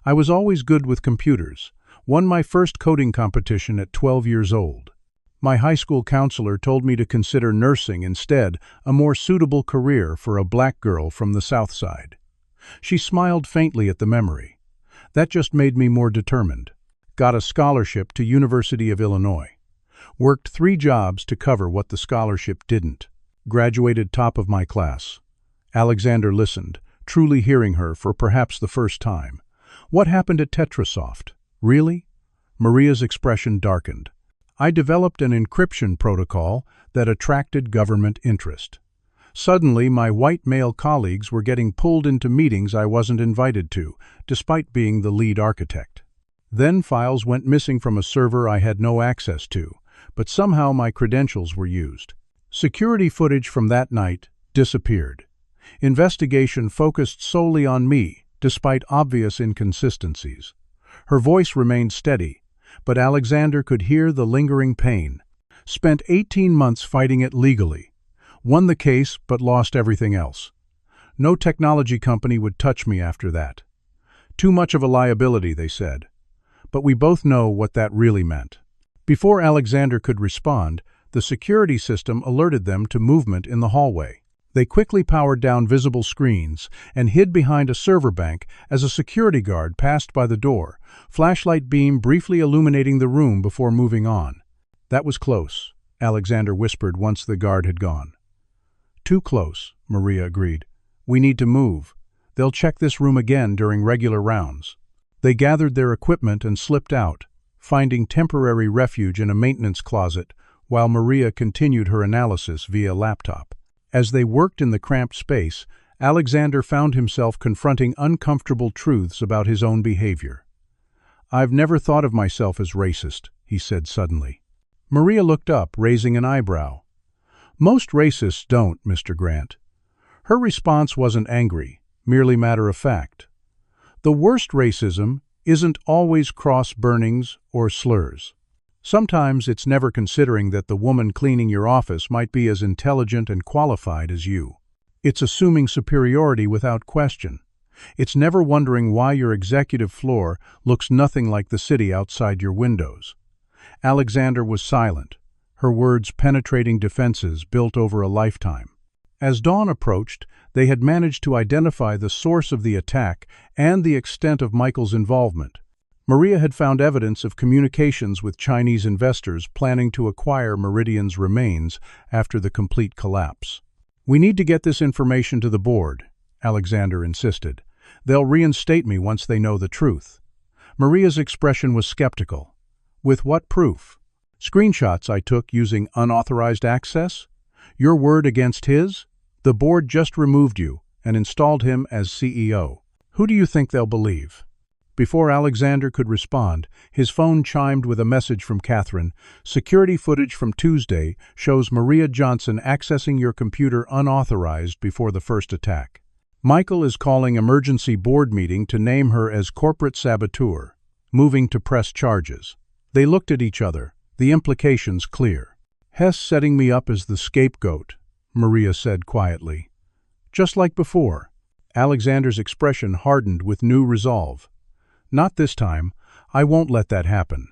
I was always good with computers, won my first coding competition at 12 years old. My high school counselor told me to consider nursing instead, a more suitable career for a black girl from the South Side. She smiled faintly at the memory. That just made me more determined. Got a scholarship to University of Illinois. Worked 3 jobs to cover what the scholarship didn't. Graduated top of my class. Alexander listened, truly hearing her for perhaps the first time. What happened at Tetrasoft? Really? Maria's expression darkened. I developed an encryption protocol that attracted government interest. Suddenly, my white male colleagues were getting pulled into meetings I wasn't invited to, despite being the lead architect. Then files went missing from a server I had no access to, but somehow my credentials were used. Security footage from that night disappeared. Investigation focused solely on me, despite obvious inconsistencies. Her voice remained steady, but Alexander could hear the lingering pain. Spent 18 months fighting it legally. Won the case, but lost everything else. No technology company would touch me after that. Too much of a liability, they said. But we both know what that really meant. Before Alexander could respond, the security system alerted them to movement in the hallway. They quickly powered down visible screens and hid behind a server bank as a security guard passed by the door, flashlight beam briefly illuminating the room before moving on. That was close, Alexander whispered once the guard had gone. Too close, Maria agreed. We need to move. They'll check this room again during regular rounds. They gathered their equipment and slipped out, finding temporary refuge in a maintenance closet, while Maria continued her analysis via laptop. As they worked in the cramped space, Alexander found himself confronting uncomfortable truths about his own behavior. I've never thought of myself as racist, he said suddenly. Maria looked up, raising an eyebrow. Most racists don't, Mr. Grant. Her response wasn't angry, merely matter of fact. The worst racism isn't always cross-burnings or slurs. Sometimes it's never considering that the woman cleaning your office might be as intelligent and qualified as you. It's assuming superiority without question. It's never wondering why your executive floor looks nothing like the city outside your windows. Alexander was silent, her words penetrating defenses built over a lifetime. As dawn approached, they had managed to identify the source of the attack and the extent of Michael's involvement. Maria had found evidence of communications with Chinese investors planning to acquire Meridian's remains after the complete collapse. We need to get this information to the board, Alexander insisted. They'll reinstate me once they know the truth. Maria's expression was skeptical. With what proof? Screenshots I took using unauthorized access? Your word against his? The board just removed you and installed him as CEO. Who do you think they'll believe? Before Alexander could respond, his phone chimed with a message from Catherine. Security footage from Tuesday shows Maria Johnson accessing your computer unauthorized before the first attack. Michael is calling emergency board meeting to name her as corporate saboteur, moving to press charges. They looked at each other, the implications clear. Hess setting me up as the scapegoat, Maria said quietly. Just like before. Alexander's expression hardened with new resolve. Not this time. I won't let that happen.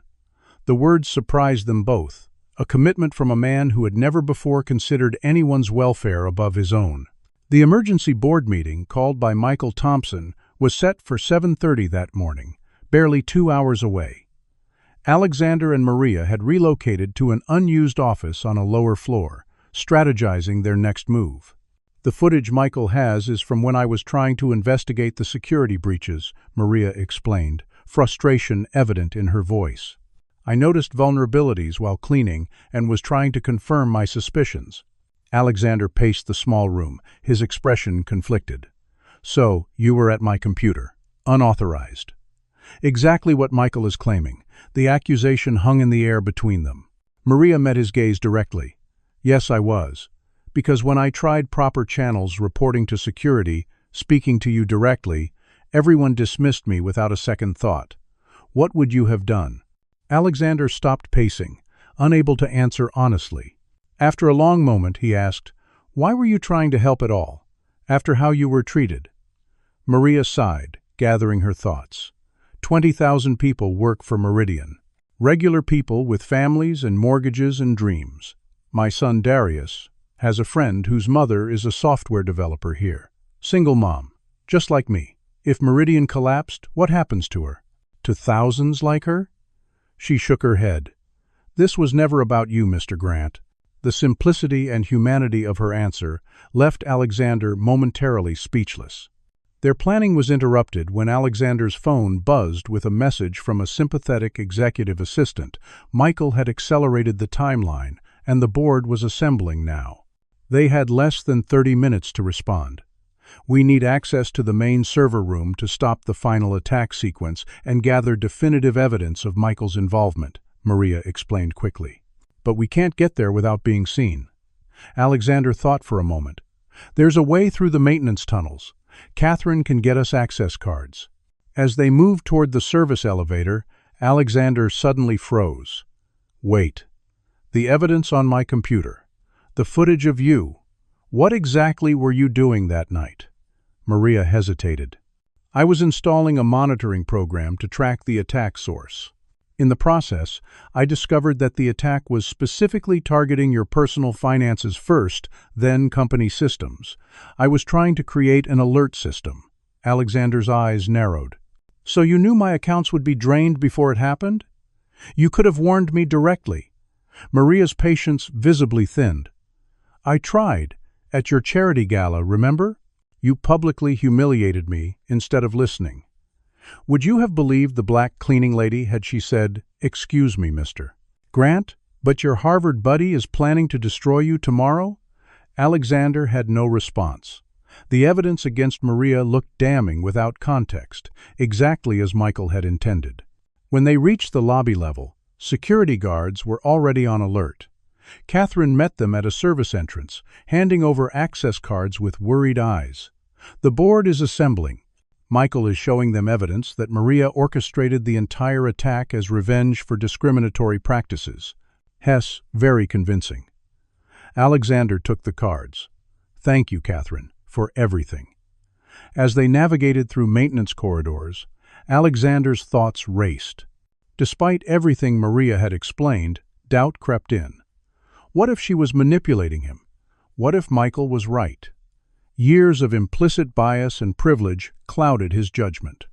The words surprised them both, a commitment from a man who had never before considered anyone's welfare above his own. The emergency board meeting, called by Michael Thompson, was set for 7:30 that morning, barely 2 hours away. Alexander and Maria had relocated to an unused office on a lower floor, strategizing their next move. The footage Michael has is from when I was trying to investigate the security breaches, Maria explained, frustration evident in her voice. I noticed vulnerabilities while cleaning and was trying to confirm my suspicions. Alexander paced the small room, his expression conflicted. So, you were at my computer, unauthorized. Exactly what Michael is claiming. The accusation hung in the air between them. Maria met his gaze directly. Yes, I was. Because when I tried proper channels reporting to security, Speaking to you directly, everyone dismissed me without a second thought. What would you have done?" Alexander stopped pacing, unable to answer honestly. After a long moment, he asked, "Why were you trying to help at all, after how you were treated?" Maria sighed, gathering her thoughts. 20,000 people work for Meridian. Regular people with families and mortgages and dreams. My son Darius has a friend whose mother is a software developer here. Single mom, just like me. If Meridian collapsed, what happens to her? To thousands like her? She shook her head. This was never about you, Mr. Grant. The simplicity and humanity of her answer left Alexander momentarily speechless. Their planning was interrupted when Alexander's phone buzzed with a message from a sympathetic executive assistant. Michael had accelerated the timeline, and the board was assembling now. They had less than 30 minutes to respond. "We need access to the main server room to stop the final attack sequence and gather definitive evidence of Michael's involvement," Maria explained quickly. "But we can't get there without being seen." Alexander thought for a moment. "There's a way through the maintenance tunnels. Catherine can get us access cards." As they moved toward the service elevator, Alexander suddenly froze. "Wait. The evidence on my computer. The footage of you. What exactly were you doing that night?" Maria hesitated. "I was installing a monitoring program to track the attack source. In the process, I discovered that the attack was specifically targeting your personal finances first, then company systems. I was trying to create an alert system." Alexander's eyes narrowed. "So you knew my accounts would be drained before it happened? You could have warned me directly." Maria's patience visibly thinned. "I tried. At your charity gala, remember? You publicly humiliated me instead of listening. Would you have believed the black cleaning lady had she said, 'Excuse me, Mr. Grant, but your Harvard buddy is planning to destroy you tomorrow?'" Alexander had no response. The evidence against Maria looked damning without context, exactly as Michael had intended. When they reached the lobby level, security guards were already on alert. Catherine met them at a service entrance, handing over access cards with worried eyes. "The board is assembling. Michael is showing them evidence that Maria orchestrated the entire attack as revenge for discriminatory practices." Hess, very convincing. Alexander took the cards. "Thank you, Catherine, for everything." As they navigated through maintenance corridors, Alexander's thoughts raced. Despite everything Maria had explained, doubt crept in. What if she was manipulating him? What if Michael was right? Years of implicit bias and privilege clouded his judgment.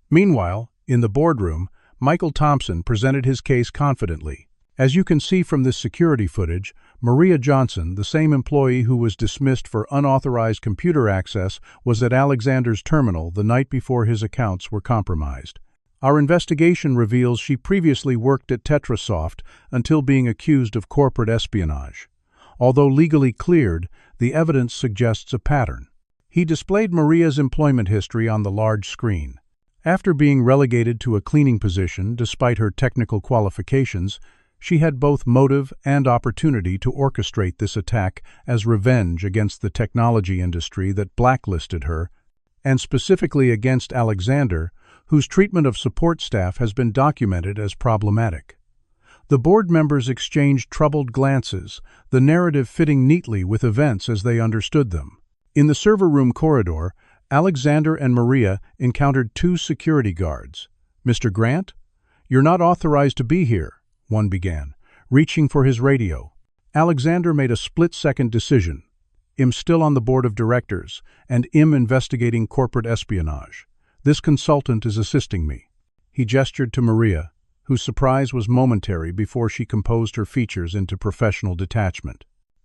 Meanwhile, in the boardroom, Michael Thompson presented his case confidently. "As you can see from this security footage, Maria Johnson, the same employee who was dismissed for unauthorized computer access, was at Alexander's terminal the night before his accounts were compromised. Our investigation reveals she previously worked at Tetrasoft until being accused of corporate espionage. Although legally cleared, the evidence suggests a pattern." He displayed Maria's employment history on the large screen. After being relegated to a cleaning position despite her technical qualifications, she had both motive and opportunity to orchestrate this attack as revenge against the technology industry that blacklisted her, and specifically against Alexander, whose treatment of support staff has been documented as problematic. The board members exchanged troubled glances, the narrative fitting neatly with events as they understood them. In the server room corridor, Alexander and Maria encountered two security guards. "Mr. Grant, you're not authorized to be here," one began, reaching for his radio. Alexander made a split-second decision. "I'm still on the board of directors, and I'm investigating corporate espionage. This consultant is assisting me." He gestured to Maria, whose surprise was momentary before she composed her features into professional detachment.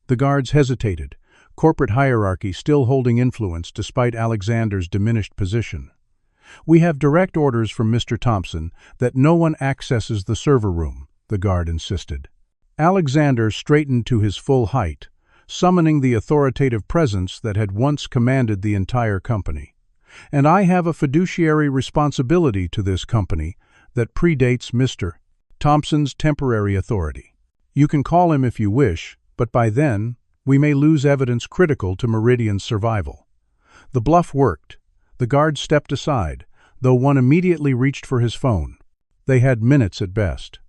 The guards hesitated, corporate hierarchy still holding influence despite Alexander's diminished position. "We have direct orders from Mr. Thompson that no one accesses the server room," the guard insisted. Alexander straightened to his full height, summoning the authoritative presence that had once commanded the entire company. "And I have a fiduciary responsibility to this company that predates Mr. Thompson's temporary authority. You can call him if you wish, but by then, we may lose evidence critical to Meridian's survival." The bluff worked. The guard stepped aside, though one immediately reached for his phone. They had minutes at best.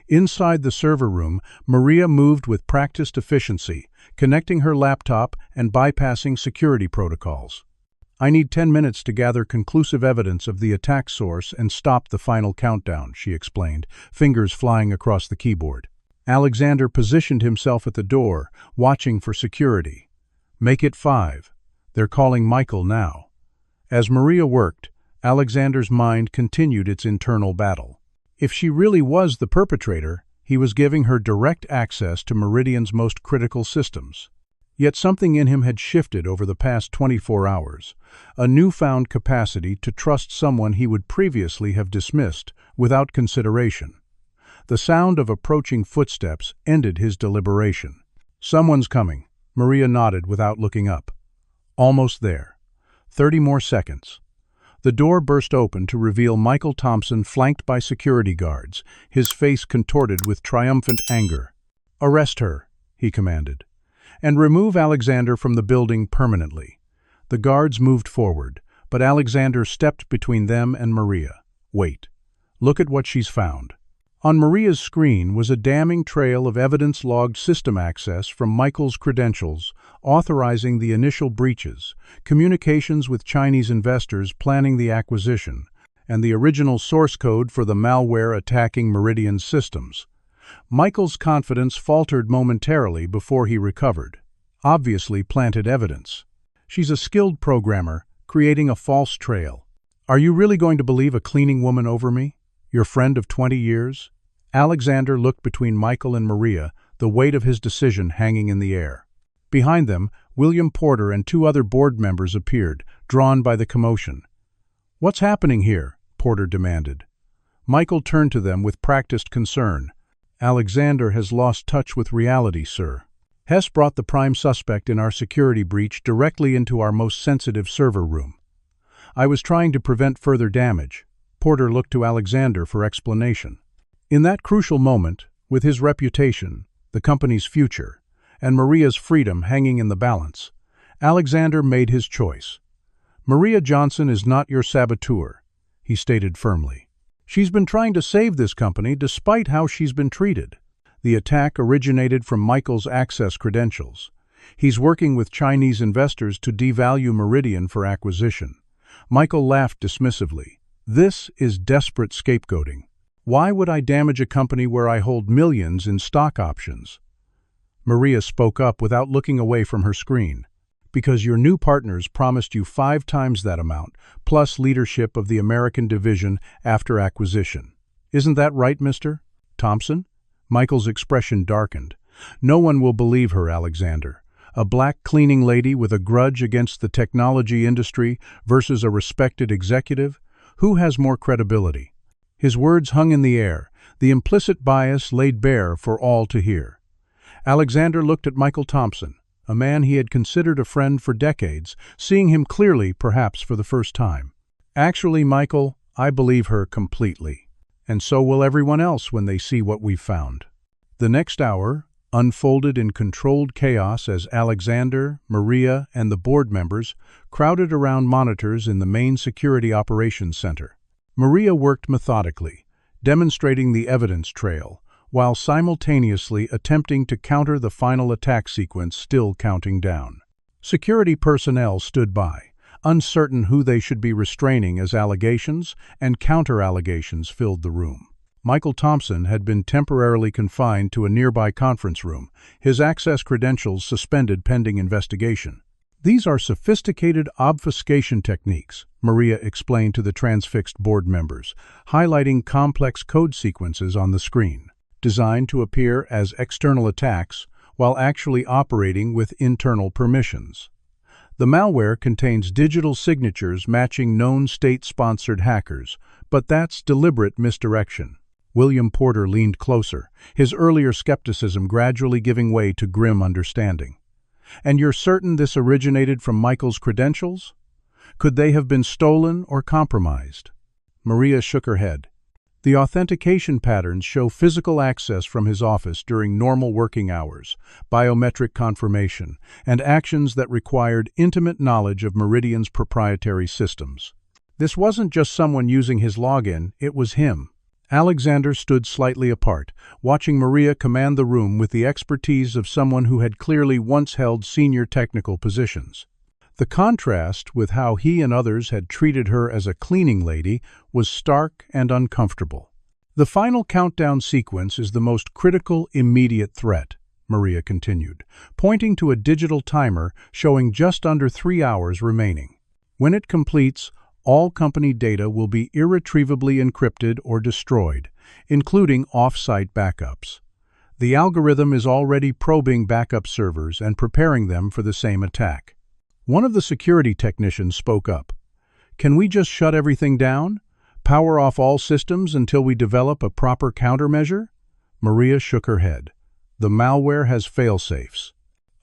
Inside the server room, Maria moved with practiced efficiency, connecting her laptop and bypassing security protocols. "I need 10 minutes to gather conclusive evidence of the attack source and stop the final countdown," she explained, fingers flying across the keyboard. Alexander positioned himself at the door, watching for security. "Make it 5. They're calling Michael now." As Maria worked, Alexander's mind continued its internal battle. If she really was the perpetrator, he was giving her direct access to Meridian's most critical systems. Yet something in him had shifted over the past 24 hours, a newfound capacity to trust someone he would previously have dismissed without consideration. The sound of approaching footsteps ended his deliberation. "Someone's coming," Maria nodded without looking up. Almost there. 30 more seconds. The door burst open to reveal Michael Thompson flanked by security guards, his face contorted with triumphant anger. "Arrest her," he commanded, "and remove Alexander from the building permanently." The guards moved forward, but Alexander stepped between them and Maria. "Wait. Look at what she's found." On Maria's screen was a damning trail of evidence-logged system access from Michael's credentials, authorizing the initial breaches, communications with Chinese investors planning the acquisition, and the original source code for the malware attacking Meridian's systems. Michael's confidence faltered momentarily before he recovered. Obviously planted evidence. She's a skilled programmer, creating a false trail. "Are you really going to believe a cleaning woman over me? Your friend of 20 years? Alexander looked between Michael and Maria, the weight of his decision hanging in the air. Behind them, William Porter and 2 other board members appeared, drawn by the commotion. "What's happening here?" Porter demanded. Michael turned to them with practiced concern. "Alexander has lost touch with reality, sir. Hess brought the prime suspect in our security breach directly into our most sensitive server room. I was trying to prevent further damage." Porter looked to Alexander for explanation. In that crucial moment, with his reputation, the company's future, and Maria's freedom hanging in the balance, Alexander made his choice. "Maria Johnson is not your saboteur," he stated firmly. "She's been trying to save this company despite how she's been treated. The attack originated from Michael's access credentials. He's working with Chinese investors to devalue Meridian for acquisition." Michael laughed dismissively. "This is desperate scapegoating. Why would I damage a company where I hold millions in stock options?" Maria spoke up without looking away from her screen. "Because your new partners promised you 5 times that amount, plus leadership of the American division after acquisition. Isn't that right, Mr. Thompson?" Michael's expression darkened. "No one will believe her, Alexander. A black cleaning lady with a grudge against the technology industry versus a respected executive? Who has more credibility?" His words hung in the air, the implicit bias laid bare for all to hear. Alexander looked at Michael Thompson, a man he had considered a friend for decades, seeing him clearly perhaps for the first time. "Actually, Michael, I believe her completely. And so will everyone else when they see what we've found." The next hour unfolded in controlled chaos as Alexander, Maria, and the board members crowded around monitors in the main security operations center. Maria worked methodically, demonstrating the evidence trail, while simultaneously attempting to counter the final attack sequence still counting down. Security personnel stood by, uncertain who they should be restraining as allegations and counter-allegations filled the room. Michael Thompson had been temporarily confined to a nearby conference room, his access credentials suspended pending investigation. "These are sophisticated obfuscation techniques," Maria explained to the transfixed board members, highlighting complex code sequences on the screen, designed to appear as external attacks while actually operating with internal permissions. The malware contains digital signatures matching known state-sponsored hackers, but that's deliberate misdirection. William Porter leaned closer, his earlier skepticism gradually giving way to grim understanding. "And you're certain this originated from Michael's credentials? Could they have been stolen or compromised?" Maria shook her head. The authentication patterns show physical access from his office during normal working hours, biometric confirmation, and actions that required intimate knowledge of Meridian's proprietary systems. This wasn't just someone using his login, it was him. Alexander stood slightly apart, watching Maria command the room with the expertise of someone who had clearly once held senior technical positions. The contrast with how he and others had treated her as a cleaning lady was stark and uncomfortable. "The final countdown sequence is the most critical, immediate threat," Maria continued, pointing to a digital timer showing just under 3 hours remaining. "When it completes, all company data will be irretrievably encrypted or destroyed, including off-site backups. The algorithm is already probing backup servers and preparing them for the same attack." One of the security technicians spoke up. "Can we just shut everything down? Power off all systems until we develop a proper countermeasure?" Maria shook her head. "The malware has fail-safes.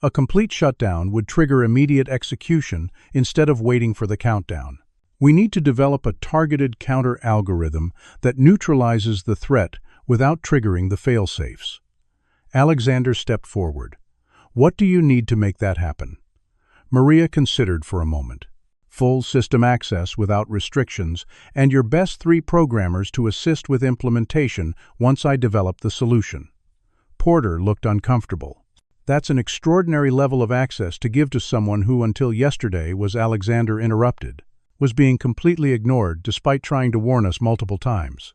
A complete shutdown would trigger immediate execution instead of waiting for the countdown. We need to develop a targeted counter-algorithm that neutralizes the threat without triggering the fail-safes." Alexander stepped forward. "What do you need to make that happen?" Maria considered for a moment. "Full system access without restrictions, and your best 3 programmers to assist with implementation once I develop the solution." Porter looked uncomfortable. "That's an extraordinary level of access to give to someone who, until yesterday, Alexander interrupted, was being completely ignored despite trying to warn us multiple times.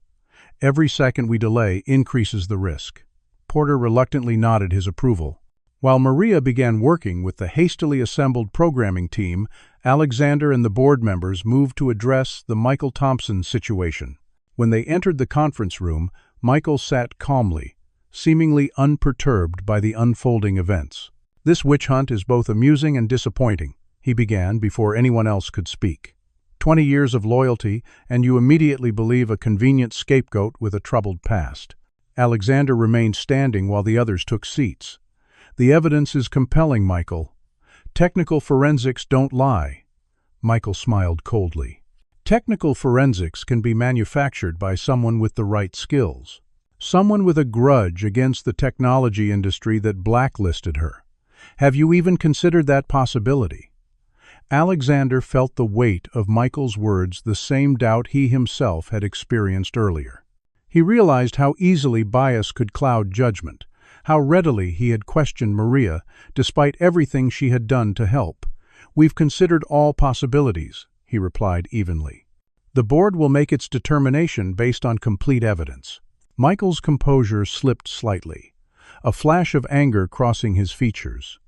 Every second we delay increases the risk." Porter reluctantly nodded his approval. While Maria began working with the hastily assembled programming team, Alexander and the board members moved to address the Michael Thompson situation. When they entered the conference room, Michael sat calmly, seemingly unperturbed by the unfolding events. "This witch hunt is both amusing and disappointing," he began before anyone else could speak. 20 years of loyalty, and you immediately believe a convenient scapegoat with a troubled past." Alexander remained standing while the others took seats. "The evidence is compelling, Michael. Technical forensics don't lie." Michael smiled coldly. "Technical forensics can be manufactured by someone with the right skills. Someone with a grudge against the technology industry that blacklisted her. Have you even considered that possibility?" Alexander felt the weight of Michael's words, the same doubt he himself had experienced earlier. He realized how easily bias could cloud judgment, how readily he had questioned Maria, despite everything she had done to help. "We've considered all possibilities," he replied evenly. "The board will make its determination based on complete evidence." Michael's composure slipped slightly, a flash of anger crossing his features.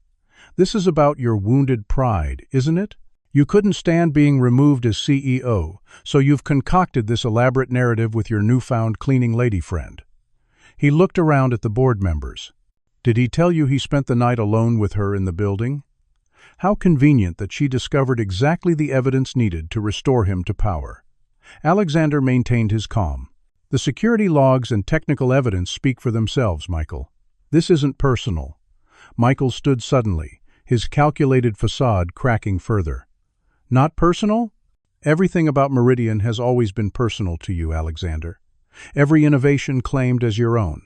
"This is about your wounded pride, isn't it? You couldn't stand being removed as CEO, so you've concocted this elaborate narrative with your newfound cleaning lady friend." He looked around at the board members. "Did he tell you he spent the night alone with her in the building? How convenient that she discovered exactly the evidence needed to restore him to power." Alexander maintained his calm. "The security logs and technical evidence speak for themselves, Michael. This isn't personal." Michael stood suddenly, his calculated facade cracking further. "Not personal? Everything about Meridian has always been personal to you, Alexander. Every innovation claimed as your own.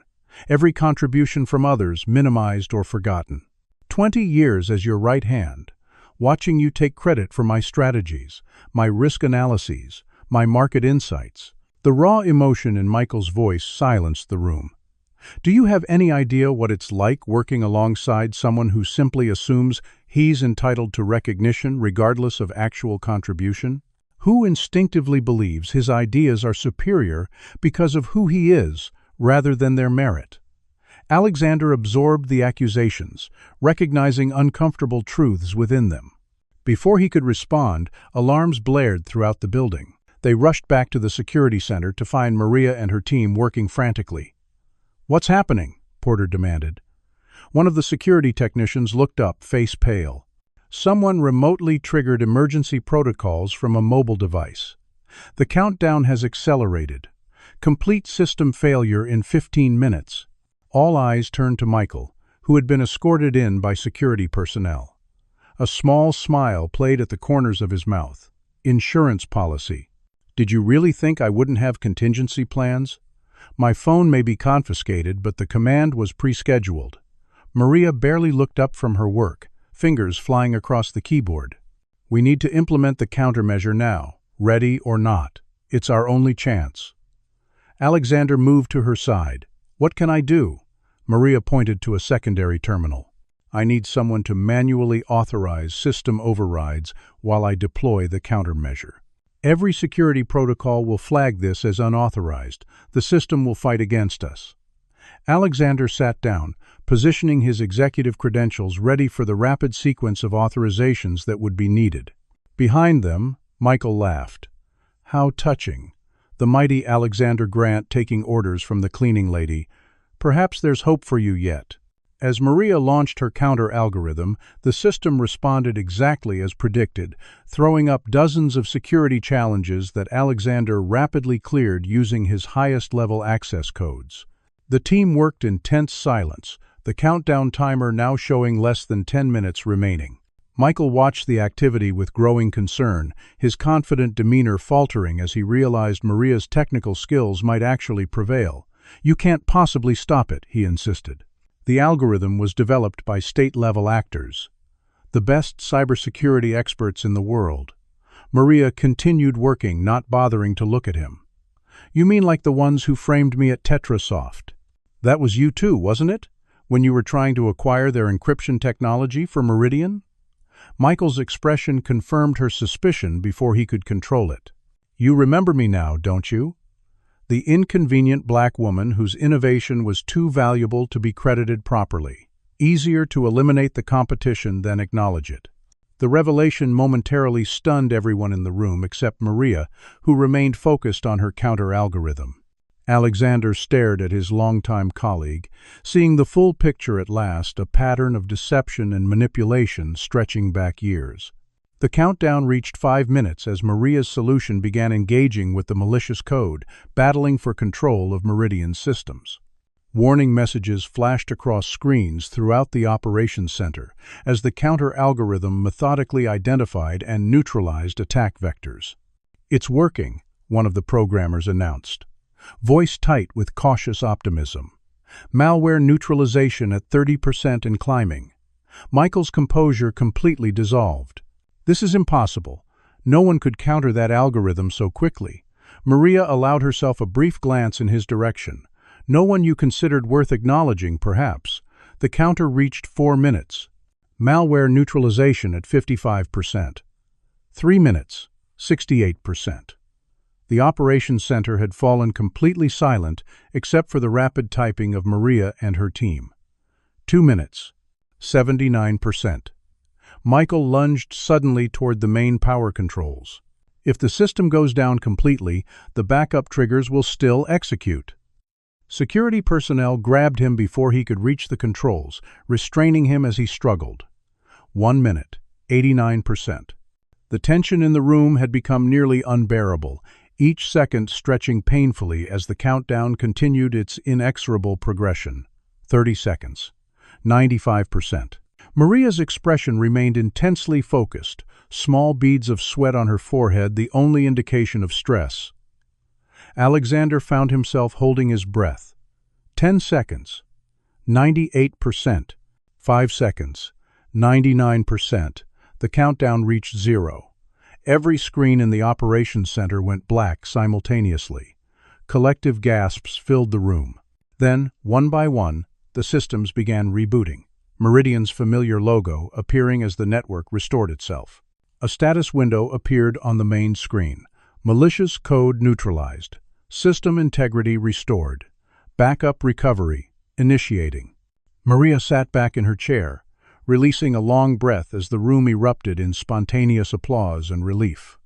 Every contribution from others minimized or forgotten. 20 years as your right hand, watching you take credit for my strategies, my risk analyses, my market insights." The raw emotion in Michael's voice silenced the room. "Do you have any idea what it's like working alongside someone who simply assumes he's entitled to recognition regardless of actual contribution? Who instinctively believes his ideas are superior because of who he is rather than their merit?" Alexander absorbed the accusations, recognizing uncomfortable truths within them. Before he could respond, alarms blared throughout the building. They rushed back to the security center to find Maria and her team working frantically. "What's happening?" Porter demanded. One of the security technicians looked up, face pale. "Someone remotely triggered emergency protocols from a mobile device. The countdown has accelerated. Complete system failure in 15 minutes. All eyes turned to Michael, who had been escorted in by security personnel. A small smile played at the corners of his mouth. "Insurance policy. Did you really think I wouldn't have contingency plans? My phone may be confiscated, but the command was pre-scheduled. Maria barely looked up from her work, fingers flying across the keyboard. We need to implement the countermeasure now, ready or not. It's our only chance. Alexander moved to her side. What can I do? Maria pointed to a secondary terminal. I need someone to manually authorize system overrides while I deploy the countermeasure. Every security protocol will flag this as unauthorized. The system will fight against us. Alexander sat down, positioning his executive credentials ready for the rapid sequence of authorizations that would be needed. Behind them, Michael laughed. How touching. The mighty Alexander Grant taking orders from the cleaning lady. Perhaps there's hope for you yet. As Maria launched her counter-algorithm, the system responded exactly as predicted, throwing up dozens of security challenges that Alexander rapidly cleared using his highest-level access codes. The team worked in tense silence, the countdown timer now showing less than 10 minutes remaining. Michael watched the activity with growing concern, his confident demeanor faltering as he realized Maria's technical skills might actually prevail. You can't possibly stop it, he insisted. The algorithm was developed by state-level actors, the best cybersecurity experts in the world. Maria continued working, not bothering to look at him. You mean like the ones who framed me at Tetrasoft? That was you too, wasn't it? When you were trying to acquire their encryption technology for Meridian? Michael's expression confirmed her suspicion before he could control it. You remember me now, don't you? The inconvenient black woman whose innovation was too valuable to be credited properly. Easier to eliminate the competition than acknowledge it. The revelation momentarily stunned everyone in the room except Maria, who remained focused on her counter-algorithm. Alexander stared at his longtime colleague, seeing the full picture at last, a pattern of deception and manipulation stretching back years. The countdown reached 5 minutes as Maria's solution began engaging with the malicious code, battling for control of Meridian's systems. Warning messages flashed across screens throughout the operations center as the counter-algorithm methodically identified and neutralized attack vectors. It's working, one of the programmers announced. Voice tight with cautious optimism. Malware neutralization at 30% and climbing. Michael's composure completely dissolved. This is impossible. No one could counter that algorithm so quickly. Maria allowed herself a brief glance in his direction. No one you considered worth acknowledging, perhaps. The counter reached 4 minutes. Malware neutralization at 55%. 3 minutes, 68%. The operations center had fallen completely silent except for the rapid typing of Maria and her team. 2 minutes, 79%. Michael lunged suddenly toward the main power controls. If the system goes down completely, the backup triggers will still execute. Security personnel grabbed him before he could reach the controls, restraining him as he struggled. 1 minute, 89%. The tension in the room had become nearly unbearable, each second stretching painfully as the countdown continued its inexorable progression. 30 seconds. 95%. Maria's expression remained intensely focused, small beads of sweat on her forehead the only indication of stress. Alexander found himself holding his breath. 10 seconds. 98%. 5 seconds. 99%. The countdown reached 0. Every screen in the operations center went black simultaneously. Collective gasps filled the room. Then, one by one, the systems began rebooting, Meridian's familiar logo appearing as the network restored itself. A status window appeared on the main screen. Malicious code neutralized. System integrity restored. Backup recovery initiating. Maria sat back in her chair, releasing a long breath as the room erupted in spontaneous applause and relief.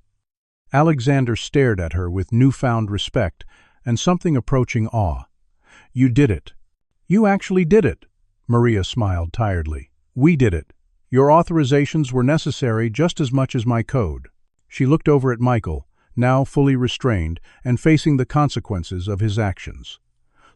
Alexander stared at her with newfound respect and something approaching awe. You did it. You actually did it. Maria smiled tiredly. We did it. Your authorizations were necessary just as much as my code. She looked over at Michael, now fully restrained and facing the consequences of his actions.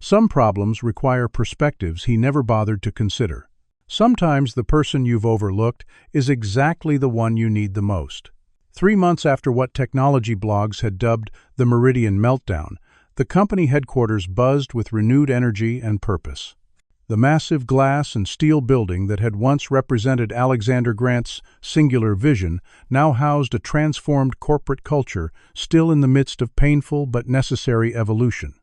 Some problems require perspectives he never bothered to consider. Sometimes the person you've overlooked is exactly the one you need the most. 3 months after what technology blogs had dubbed the Meridian meltdown, the company headquarters buzzed with renewed energy and purpose. The massive glass and steel building that had once represented Alexander Grant's singular vision now housed a transformed corporate culture still in the midst of painful but necessary evolution.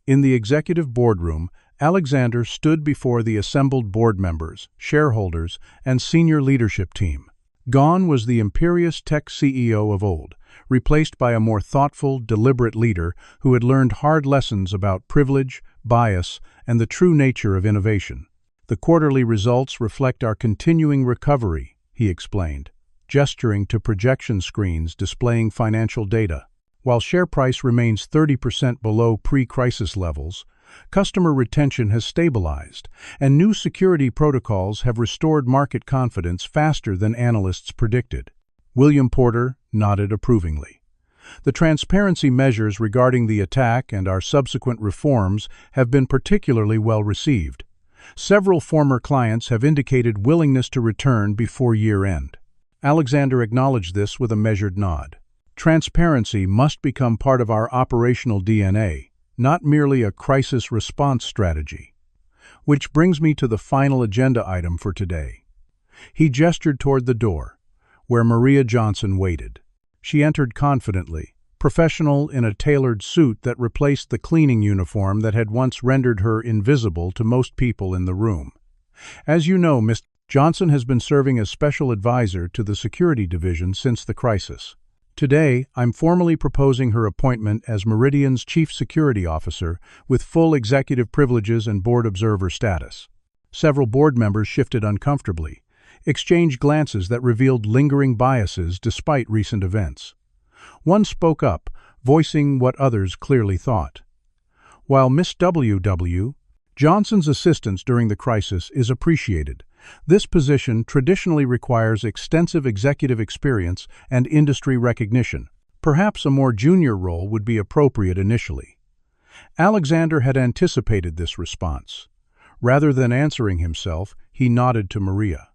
In the executive boardroom, Alexander stood before the assembled board members, shareholders, and senior leadership team. Gone was the imperious tech CEO of old, replaced by a more thoughtful, deliberate leader who had learned hard lessons about privilege, bias, and the true nature of innovation. "The quarterly results reflect our continuing recovery," he explained, gesturing to projection screens displaying financial data. "While share price remains 30% below pre-crisis levels, customer retention has stabilized, and new security protocols have restored market confidence faster than analysts predicted." William Porter nodded approvingly. "The transparency measures regarding the attack and our subsequent reforms have been particularly well received. Several former clients have indicated willingness to return before year-end." Alexander acknowledged this with a measured nod. "Transparency must become part of our operational DNA, not merely a crisis response strategy. Which brings me to the final agenda item for today." He gestured toward the door, where Maria Johnson waited. She entered confidently, professional in a tailored suit that replaced the cleaning uniform that had once rendered her invisible to most people in the room. "As you know, Ms. Johnson has been serving as special advisor to the security division since the crisis. Today, I'm formally proposing her appointment as Meridian's Chief Security Officer with full executive privileges and board observer status." Several board members shifted uncomfortably, exchanged glances that revealed lingering biases despite recent events. One spoke up, voicing what others clearly thought. "While Miss W.W. Johnson's assistance during the crisis is appreciated, this position traditionally requires extensive executive experience and industry recognition. Perhaps a more junior role would be appropriate initially." Alexander had anticipated this response. Rather than answering himself, he nodded to Maria.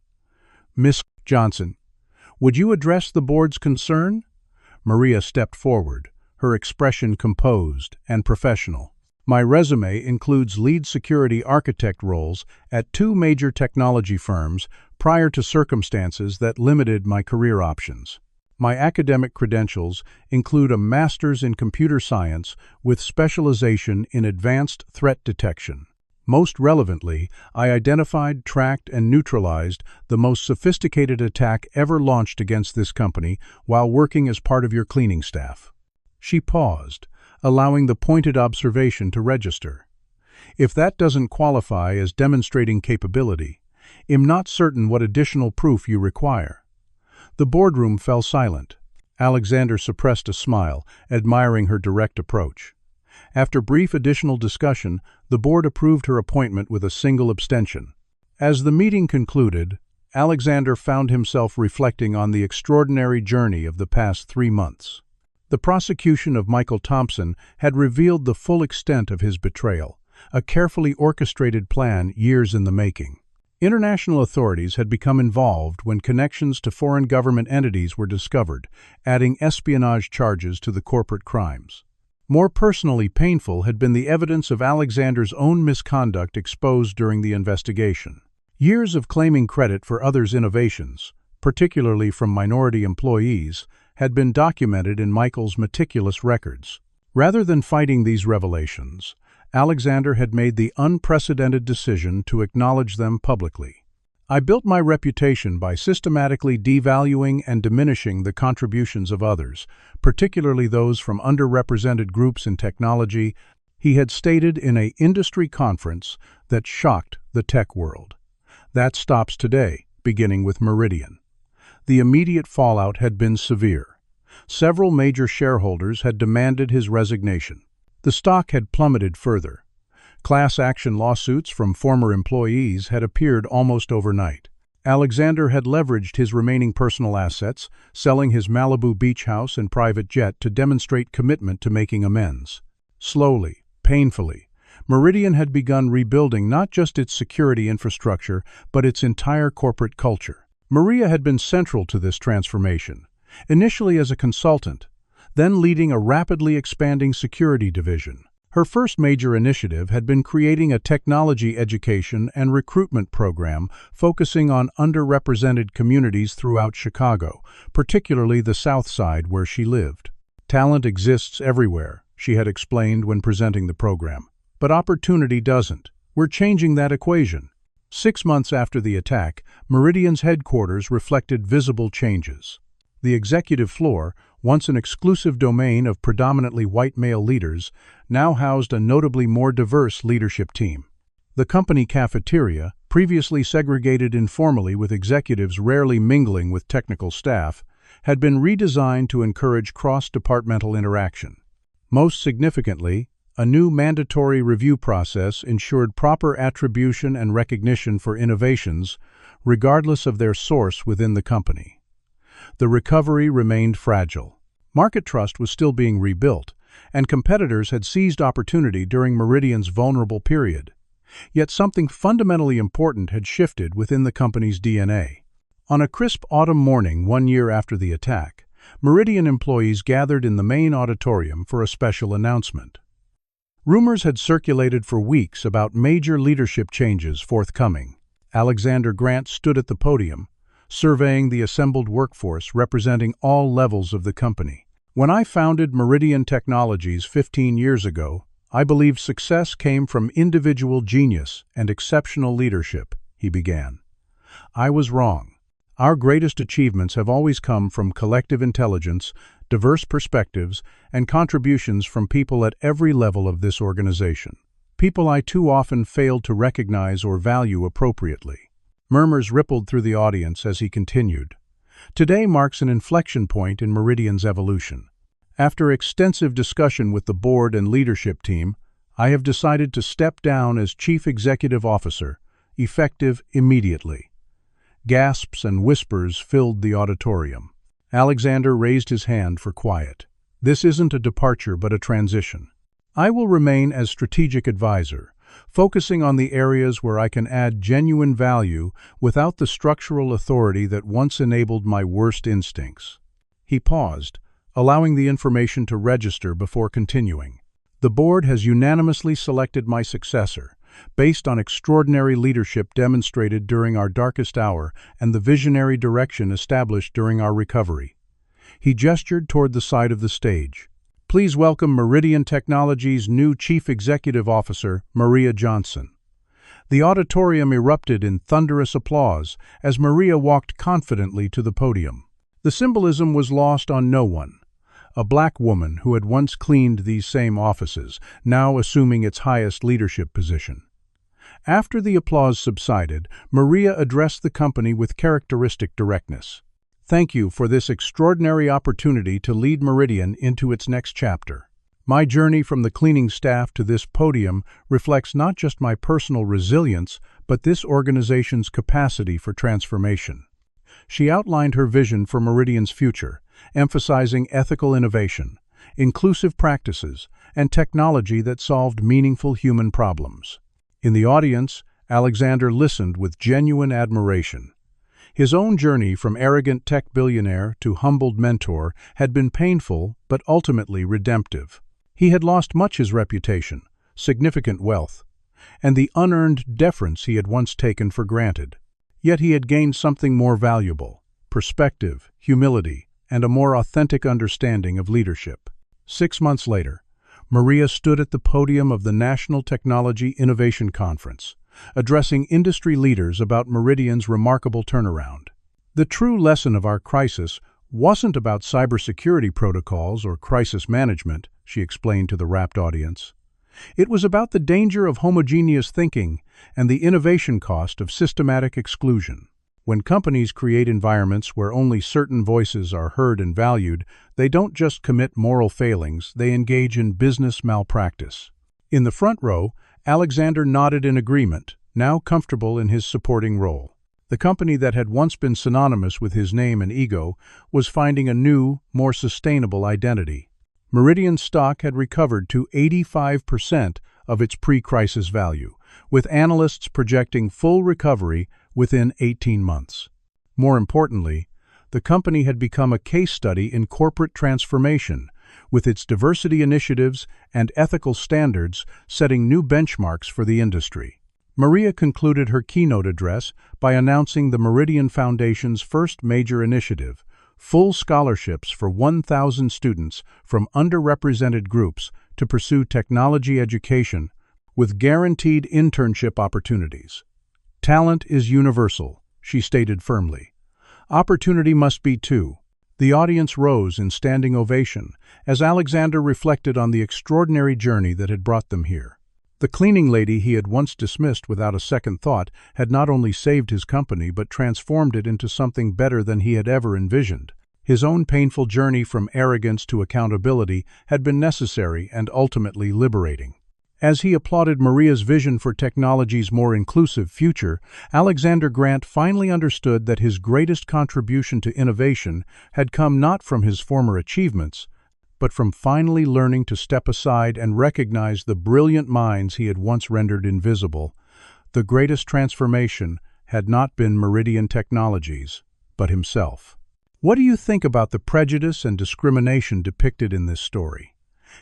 "Miss Johnson, would you address the board's concern?" Maria stepped forward, her expression composed and professional. "My resume includes lead security architect roles at 2 major technology firms prior to circumstances that limited my career options. My academic credentials include a master's in computer science with specialization in advanced threat detection. Most relevantly, I identified, tracked, and neutralized the most sophisticated attack ever launched against this company while working as part of your cleaning staff." She paused, allowing the pointed observation to register. "If that doesn't qualify as demonstrating capability, I'm not certain what additional proof you require." The boardroom fell silent. Alexander suppressed a smile, admiring her direct approach. After brief additional discussion, the board approved her appointment with a single abstention. As the meeting concluded, Alexander found himself reflecting on the extraordinary journey of the past 3 months. The prosecution of Michael Thompson had revealed the full extent of his betrayal, a carefully orchestrated plan years in the making. International authorities had become involved when connections to foreign government entities were discovered, adding espionage charges to the corporate crimes. More personally painful had been the evidence of Alexander's own misconduct exposed during the investigation. Years of claiming credit for others' innovations, particularly from minority employees, had been documented in Michael's meticulous records. Rather than fighting these revelations, Alexander had made the unprecedented decision to acknowledge them publicly. "I built my reputation by systematically devaluing and diminishing the contributions of others, particularly those from underrepresented groups in technology," he had stated in an industry conference that shocked the tech world. That stops today, beginning with Meridian. The immediate fallout had been severe. Several major shareholders had demanded his resignation. The stock had plummeted further. Class action lawsuits from former employees had appeared almost overnight. Alexander had leveraged his remaining personal assets, selling his Malibu beach house and private jet to demonstrate commitment to making amends. Slowly, painfully, Meridian had begun rebuilding not just its security infrastructure, but its entire corporate culture. Maria had been central to this transformation, initially as a consultant, then leading a rapidly expanding security division. Her first major initiative had been creating a technology education and recruitment program focusing on underrepresented communities throughout Chicago, particularly the South Side where she lived. "Talent exists everywhere," she had explained when presenting the program, "but opportunity doesn't. We're changing that equation." 6 months after the attack, Meridian's headquarters reflected visible changes. The executive floor, once an exclusive domain of predominantly white male leaders, now housed a notably more diverse leadership team. The company cafeteria, previously segregated informally with executives rarely mingling with technical staff, had been redesigned to encourage cross-departmental interaction. Most significantly, a new mandatory review process ensured proper attribution and recognition for innovations, regardless of their source within the company. The recovery remained fragile. Market trust was still being rebuilt, and competitors had seized opportunity during Meridian's vulnerable period. Yet something fundamentally important had shifted within the company's DNA. On a crisp autumn morning 1 year after the attack, Meridian employees gathered in the main auditorium for a special announcement. Rumors had circulated for weeks about major leadership changes forthcoming. Alexander Grant stood at the podium, surveying the assembled workforce representing all levels of the company. "When I founded Meridian Technologies 15 years ago, I believed success came from individual genius and exceptional leadership," he began. "I was wrong. Our greatest achievements have always come from collective intelligence, diverse perspectives, and contributions from people at every level of this organization. People I too often failed to recognize or value appropriately." Murmurs rippled through the audience as he continued. "Today marks an inflection point in Meridian's evolution. After extensive discussion with the board and leadership team, I have decided to step down as Chief Executive Officer, effective immediately." Gasps and whispers filled the auditorium. Alexander raised his hand for quiet. "This isn't a departure but a transition. I will remain as strategic advisor, focusing on the areas where I can add genuine value without the structural authority that once enabled my worst instincts." He paused, allowing the information to register before continuing. "The board has unanimously selected my successor, based on extraordinary leadership demonstrated during our darkest hour and the visionary direction established during our recovery." He gestured toward the side of the stage. "Please welcome Meridian Technologies' new Chief Executive Officer, Maria Johnson." The auditorium erupted in thunderous applause as Maria walked confidently to the podium. The symbolism was lost on no one. A black woman who had once cleaned these same offices, now assuming its highest leadership position. After the applause subsided, Maria addressed the company with characteristic directness. "Thank you for this extraordinary opportunity to lead Meridian into its next chapter. My journey from the cleaning staff to this podium reflects not just my personal resilience, but this organization's capacity for transformation." She outlined her vision for Meridian's future, emphasizing ethical innovation, inclusive practices, and technology that solved meaningful human problems. In the audience, Alexander listened with genuine admiration. His own journey from arrogant tech billionaire to humbled mentor had been painful but ultimately redemptive. He had lost much his reputation, significant wealth, and the unearned deference he had once taken for granted. Yet he had gained something more valuable: perspective, humility, and a more authentic understanding of leadership. 6 months later, Maria stood at the podium of the National Technology Innovation Conference, addressing industry leaders about Meridian's remarkable turnaround. "The true lesson of our crisis wasn't about cybersecurity protocols or crisis management," she explained to the rapt audience. "It was about the danger of homogeneous thinking and the innovation cost of systematic exclusion. When companies create environments where only certain voices are heard and valued, they don't just commit moral failings, they engage in business malpractice." In the front row, Alexander nodded in agreement, now comfortable in his supporting role. The company that had once been synonymous with his name and ego was finding a new, more sustainable identity. Meridian's stock had recovered to 85% of its pre-crisis value, with analysts projecting full recovery within 18 months. More importantly, the company had become a case study in corporate transformation, with its diversity initiatives and ethical standards setting new benchmarks for the industry. Maria concluded her keynote address by announcing the Meridian Foundation's first major initiative, full scholarships for 1,000 students from underrepresented groups to pursue technology education with guaranteed internship opportunities. Talent is universal, she stated firmly. Opportunity must be too. The audience rose in standing ovation as Alexander reflected on the extraordinary journey that had brought them here. The cleaning lady he had once dismissed without a second thought had not only saved his company but transformed it into something better than he had ever envisioned. His own painful journey from arrogance to accountability had been necessary and ultimately liberating. As he applauded Maria's vision for technology's more inclusive future, Alexander Grant finally understood that his greatest contribution to innovation had come not from his former achievements, but from finally learning to step aside and recognize the brilliant minds he had once rendered invisible. The greatest transformation had not been Meridian Technologies, but himself. What do you think about the prejudice and discrimination depicted in this story?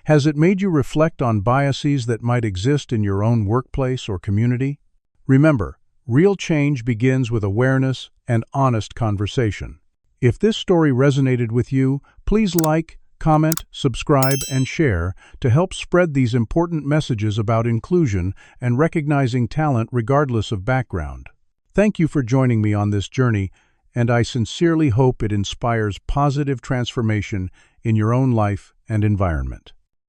Has it made you reflect on biases that might exist in your own workplace or community? Remember, real change begins with awareness and honest conversation. If this story resonated with you, please like, comment, subscribe, and share to help spread these important messages about inclusion and recognizing talent regardless of background. Thank you for joining me on this journey, and I sincerely hope it inspires positive transformation in your own life and environment.